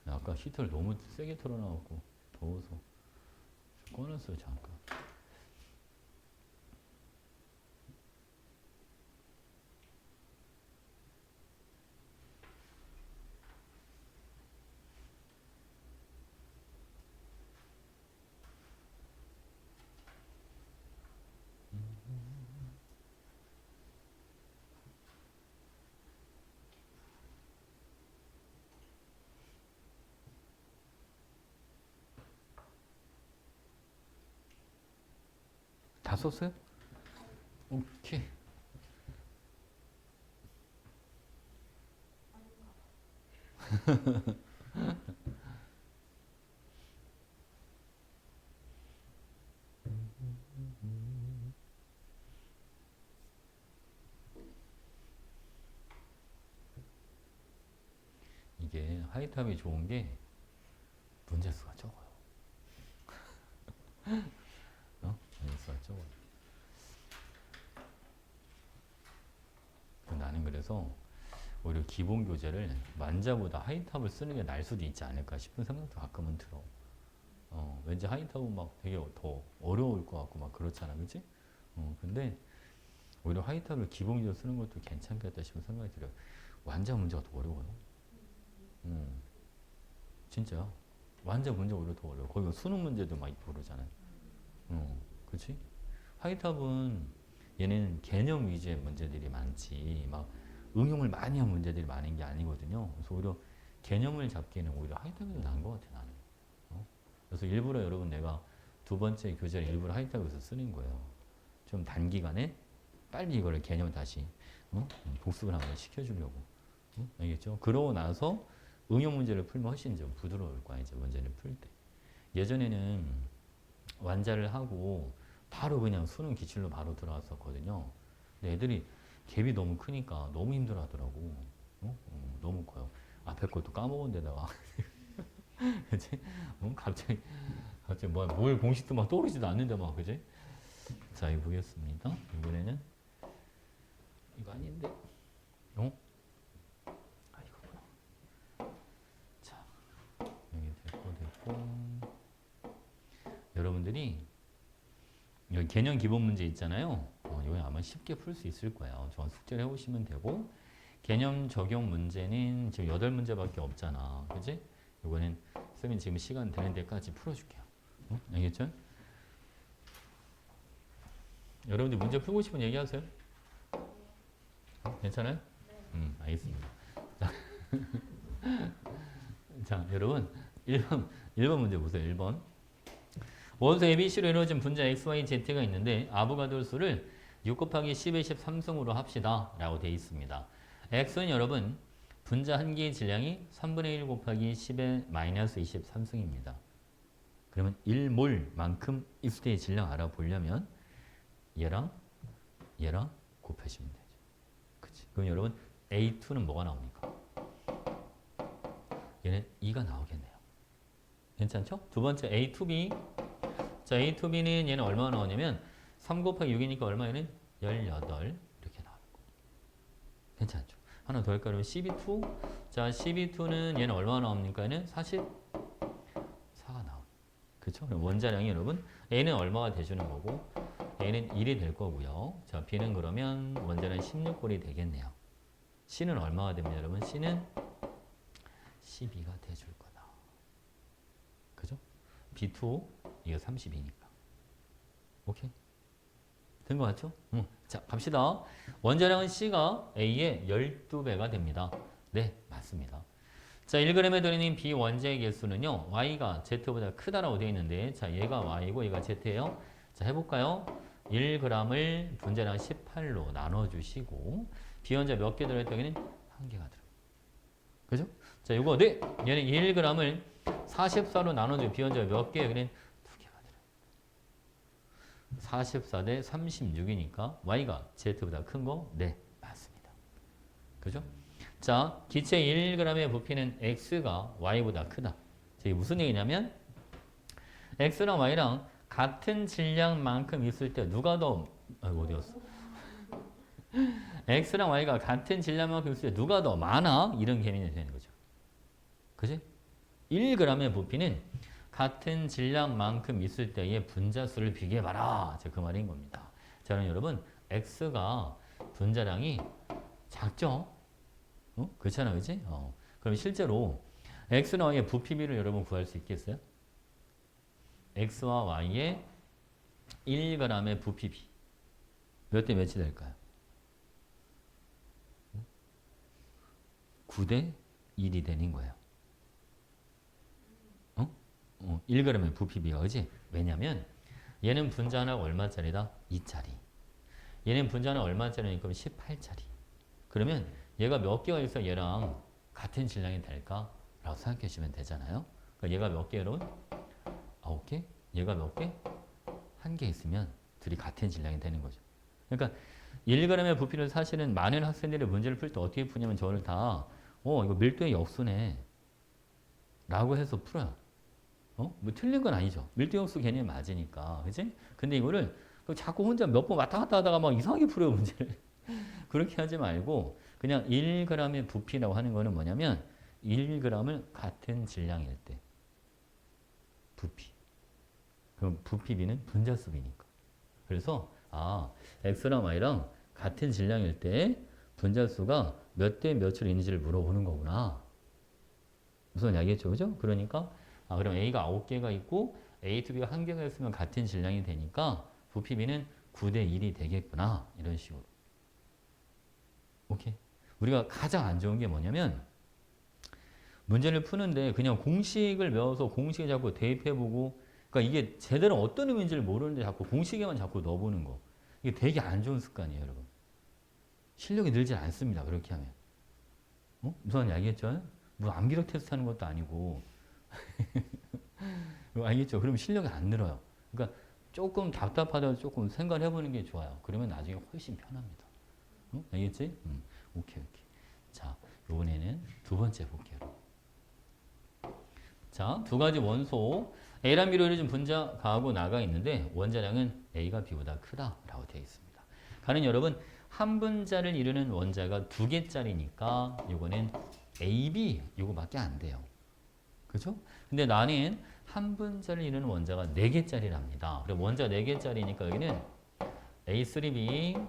Speaker 1: 아까 히터를 너무 세게 틀어놔갖고 더워서 좀 꺼놨어요 잠깐. 다 썼어요? 오케이. 이게 하이탑이 좋은 게 문제수가 적어요. 문제수가 적어요. 나는 그래서 오히려 기본 교재를 만자보다 하이탑을 쓰는 게 나을 수도 있지 않을까 싶은 생각도 가끔은 들어. 왠지 하이탑은 막 되게 더 어려울 것 같고 막 그렇잖아, 그치? 근데 오히려 하이탑을 기본 교재 쓰는 것도 괜찮겠다 싶은 생각이 들어요. 완자 문제가 더 어려워요. 진짜. 완자 문제 오히려 더 어려워. 거기가 수능 문제도 막 있고 그러잖아요. 그치? 하이탑은 얘는 개념 위주의 문제들이 많지, 막 응용을 많이 한 문제들이 많은 게 아니거든요. 그래서 오히려 개념을 잡기에는 오히려 하이탑이 더 나은 것 같아, 나는. 그래서 일부러 여러분 내가 두 번째 교재를 일부러 하이탑에서 쓰는 거예요. 좀 단기간에 빨리 이거를 개념 다시 복습을 한번 시켜주려고. 알겠죠? 그러고 나서 응용 문제를 풀면 훨씬 좀 부드러울 거야, 이제 문제를 풀 때. 예전에는 완자를 하고 바로 그냥 수능 기출로 바로 들어왔었거든요. 근데 애들이 갭이 너무 크니까 너무 힘들어 하더라고. 너무 커요. 앞에 것도 까먹은 데다가. 그치? 갑자기 뭘 공식도 막 떠오르지도 않는데 막, 그지? 자, 이거 보겠습니다. 이번에는 이거 아닌데? 아, 이거구나. 자, 여기 됐고. 여러분들이 여기 개념 기본 문제 있잖아요. 이거 아마 쉽게 풀 수 있을 거예요. 저 숙제를 해보시면 되고, 개념 적용 문제는 지금 8문제밖에 없잖아. 그지? 이거는 쌤이 지금 시간 되는 데까지 풀어줄게요. 알겠죠? 여러분들 문제 풀고 싶은 얘기하세요. 괜찮아요? 알겠습니다. 자, 여러분 1번 문제 보세요. 1번. 원소 ABC로 이루어진 분자 XYZ가 있는데 아보가드로 수를 6 곱하기 10의 13승으로 합시다 라고 되어 있습니다. X는 여러분 분자 한 개의 질량이 3분의 1 곱하기 10의 마이너스 23승입니다. 그러면 1몰만큼 입수대의 질량 알아보려면 얘랑 곱하시면 되죠. 그치? 그럼 여러분 A2는 뭐가 나옵니까? 얘는 2가 나오겠네요. 괜찮죠? 두 번째 A2B. 자, A2B는 얘는 얼마 나오냐면 3 곱하기 6이니까 얼마? 얘는 18 이렇게 나오는 거. 괜찮죠? 하나 더 할까요? 12, 자, 12는 얘는 얼마 나옵니까? 얘는 44가 나옵니다. 그쵸? 그럼 원자량이 여러분 A는 얼마가 돼주는 거고 A는 1이 될 거고요. 자, B는 그러면 원자량 16골이 되겠네요. C는 얼마가 됩니다, 여러분? C는 12가 돼줄 거다. 그죠? B2 이거 32니까. 오케이? 된 거 같죠? 자, 갑시다. 원자량은 C가 A의 12배가 됩니다. 네, 맞습니다. 자, 1g에 들어있는 비원자의 개수는요. Y가 Z보다 크다라고 되어 있는데 자, 얘가 Y고 얘가 Z예요. 자, 해볼까요? 1g을 분자량 18로 나눠주시고 비원자 몇 개 들어있다기는 한 개가 들어요. 그죠? 자, 요거 네. 얘는 1g을 44로 나눠주고 비원자 몇 개? 그냥 두 개가 들어요. 44 대 36이니까 Y가 Z보다 큰 거? 네, 맞습니다. 그죠? 자, 기체 1g의 부피는 X가 Y보다 크다. 이게 무슨 얘기냐면 X랑 Y랑 같은 질량만큼 있을 때 누가 더 어디였어? X랑 Y가 같은 질량만큼 있을 때 누가 더 많아? 이런 개념이 되는 거죠. 그지? 1g의 부피는 같은 질량만큼 있을 때의 분자수를 비교해봐라. 그 말인 겁니다. 자, 그럼 여러분 X가 분자량이 작죠? 그렇잖아, 그지? 그럼 실제로 X와 Y의 부피비를 여러분 구할 수 있겠어요? X와 Y의 1g의 부피비 몇 대 몇이 될까요? 9대 1이 되는 거예요. 1g의 부피비가, 그지? 왜냐면 얘는 분자 하나가 얼마짜리다? 2짜리. 얘는 분자 하나가 얼마짜리니까 18짜리. 그러면 얘가 몇 개가 있어 얘랑 같은 질량이 될까? 라고 생각해 주시면 되잖아요. 그러니까 얘가 몇 개, 여러분? 9개? 얘가 몇 개? 1개 있으면 둘이 같은 질량이 되는 거죠. 그러니까 1g의 부피를 사실은 많은 학생들이 문제를 풀 때 어떻게 푸냐면 저를 다 이거 밀도의 역수네 라고 해서 풀어요. 뭐 틀린 건 아니죠. 밀도 역수 개념이 맞으니까. 그치? 근데 이거를 자꾸 혼자 몇 번 왔다 갔다 하다가 막 이상하게 풀어요, 문제를. 그렇게 하지 말고 그냥 1g의 부피라고 하는 거는 뭐냐면 1g을 같은 질량일 때 부피. 그럼 부피비는 분자수비니까. 그래서 X랑 Y랑 같은 질량일 때 분자수가 몇 대 몇으로 있는지를 물어보는 거구나. 무슨 이야기했죠, 그죠? 그러니까 그럼 A가 9개가 있고 A to B가 1개가 있으면 같은 질량이 되니까 부피비는 9대 1이 되겠구나. 이런 식으로. 오케이. 우리가 가장 안 좋은 게 뭐냐면 문제를 푸는데 그냥 공식을 외워서 공식에 자꾸 대입해보고 그러니까 이게 제대로 어떤 의미인지를 모르는데 자꾸 공식에만 자꾸 넣어보는 거. 이게 되게 안 좋은 습관이에요, 여러분. 실력이 늘지 않습니다, 그렇게 하면. 무슨 이야기했죠? 뭐 암기력 테스트 하는 것도 아니고. 알겠죠? 그러면 실력이 안 늘어요. 그러니까 조금 답답하더라도 조금 생각을 해보는 게 좋아요. 그러면 나중에 훨씬 편합니다. 알겠지? 오케이. 자, 이번에는 두 번째 볼게요. 자, 두 가지 원소 A랑 B로 이루어진 분자 가하고 나가 있는데 원자량은 A가 B보다 크다라고 되어 있습니다. 가는 여러분 한 분자를 이루는 원자가 두 개짜리니까 이거는 AB 이거밖에 안 돼요. 그죠? 근데 나는 한 분자를 이루는 원자가 4개짜리랍니다. 그럼 원자 4개짜리니까 여기는 A3B,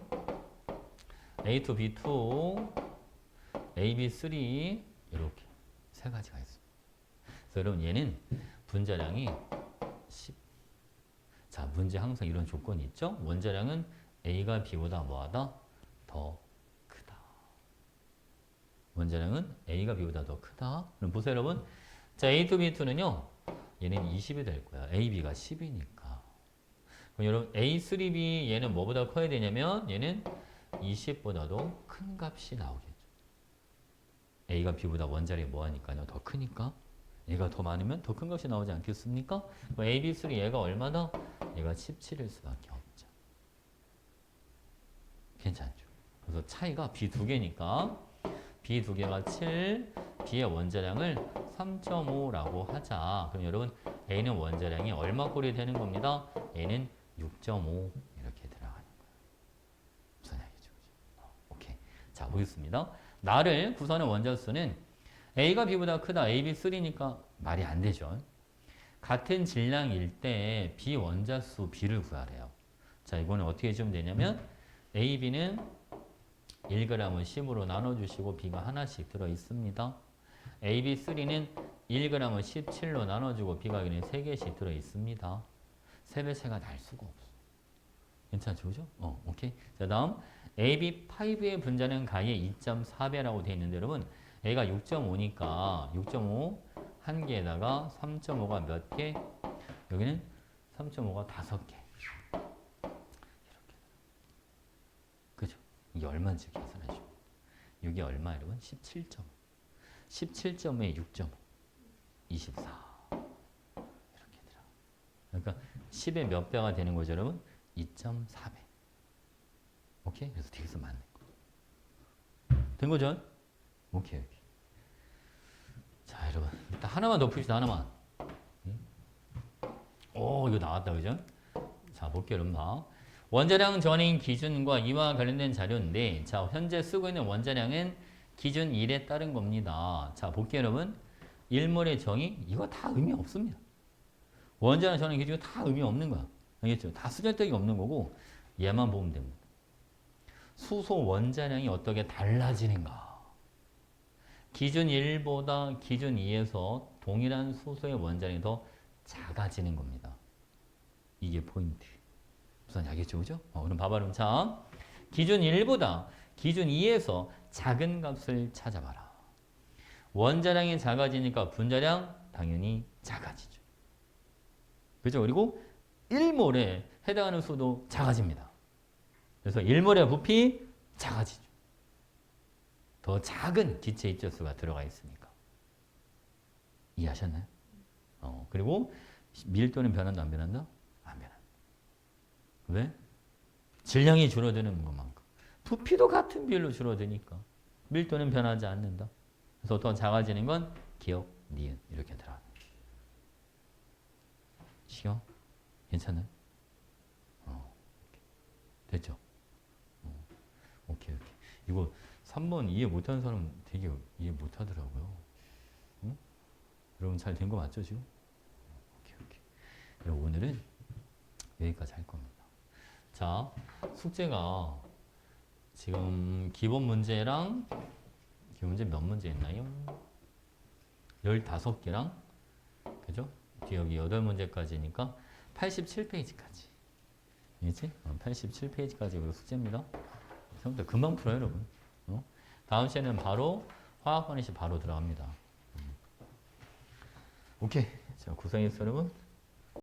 Speaker 1: A2B2, AB3 이렇게 세 가지가 있습니다. 그래서 여러분 얘는 분자량이 10. 자, 문제 항상 이런 조건이 있죠? 원자량은 A가 B보다 뭐하다? 더 크다. 원자량은 A가 B보다 더 크다. 그럼 보세요, 여러분. 자, A2B2는요. 얘는 20이 될 거야. AB가 10이니까. 그럼 여러분 A3B 얘는 뭐보다 커야 되냐면 얘는 20보다도 큰 값이 나오겠죠. A가 B보다 원자량이 뭐하니까요? 더 크니까. 얘가 더 많으면 더 큰 값이 나오지 않겠습니까? 그럼 AB3 얘가 얼마다? 얘가 17일 수밖에 없죠. 괜찮죠? 그래서 차이가 B 두 개니까 B 두 개가 7, B의 원자량을 3.5라고 하자. 그럼 여러분 A는 원자량이 얼마 꼴이 되는 겁니다. A는 6.5 이렇게 들어가는 거예요. 무슨 얘기죠? 오케이. 자, 보겠습니다. 나를 구성하는 원자수는 A가 B보다 크다. AB3니까 말이 안 되죠. 같은 질량일 때 B 원자수 B를 구하래요. 자, 이거는 어떻게 해주면 되냐면 AB는 1g을 10으로 나눠주시고 B가 하나씩 들어있습니다. AB3는 1g을 17로 나눠주고 B가 그냥 3개씩 들어있습니다. 세배차가 날 수가 없어. 괜찮죠, 그죠? 오케이. 자, 다음 AB5의 분자는 가의 2.4배라고 되어 있는데 여러분 A가 6.5니까 6.5 한 개에다가 3.5가 몇 개? 여기는 3.5가 5개. 그죠? 이게 얼마인지 계산하죠. 이게 얼마 여러분? 17.5. 17.5에 6.5. 24. 이렇게 들어. 그러니까 10의 몇 배가 되는 거죠, 여러분? 2.4배. 오케이? 그래서 뒤에서 맞는 거. 된 거죠? 오케이, 오케이. 자, 여러분. 일단 하나만 더 풉시다, 하나만. 오, 이거 나왔다, 그죠? 자, 볼게요, 여러분. 봐. 원자량 전인 기준과 이와 관련된 자료인데, 자, 현재 쓰고 있는 원자량은 기준 1에 따른 겁니다. 자, 볼게요, 여러분. 1몰의 정의, 이거 다 의미 없습니다. 원자량 전인 기준이 다 의미 없는 거야. 알겠죠? 다 쓰잘데기가 없는 거고, 얘만 보면 됩니다. 수소 원자량이 어떻게 달라지는가? 기준 1보다 기준 2에서 동일한 수소의 원자량이 더 작아지는 겁니다. 이게 포인트. 무슨 알겠죠? 그죠? 그럼 봐봐. 그럼 자, 기준 1보다 기준 2에서 작은 값을 찾아봐라. 원자량이 작아지니까 분자량 당연히 작아지죠. 그죠? 그리고 1몰에 해당하는 수도 작아집니다. 그래서 1몰의 부피 작아지죠. 더 작은 기체 입자수가 들어가 있으니까. 이해하셨나요? 그리고 밀도는 변한다, 안 변한다? 안 변한다. 왜? 질량이 줄어드는 것만큼. 부피도 같은 비율로 줄어드니까. 밀도는 변하지 않는다. 그래서 더 작아지는 건 기억, 니은 이렇게 들어가요. 시경? 괜찮아요? 됐죠? 오케이, 오케이. 이거 3번 이해 못하는 사람 되게 이해 못하더라고요. 응? 여러분 잘 된 거 맞죠 지금? 오케이, 오케이. 여러분 오늘은 여기까지 할 겁니다. 자, 숙제가 지금 기본 문제랑 기본 문제 몇 문제 있나요? 15개랑 그죠? 뒤 여기 8문제까지니까 87페이지까지. 알겠지? 87페이지까지 우리 숙제입니다. 생각보다 금방 풀어요, 여러분. 다음 시에는 바로 화학 반응식 바로 들어갑니다. 오케이. 자, 고생했어요, 여러분.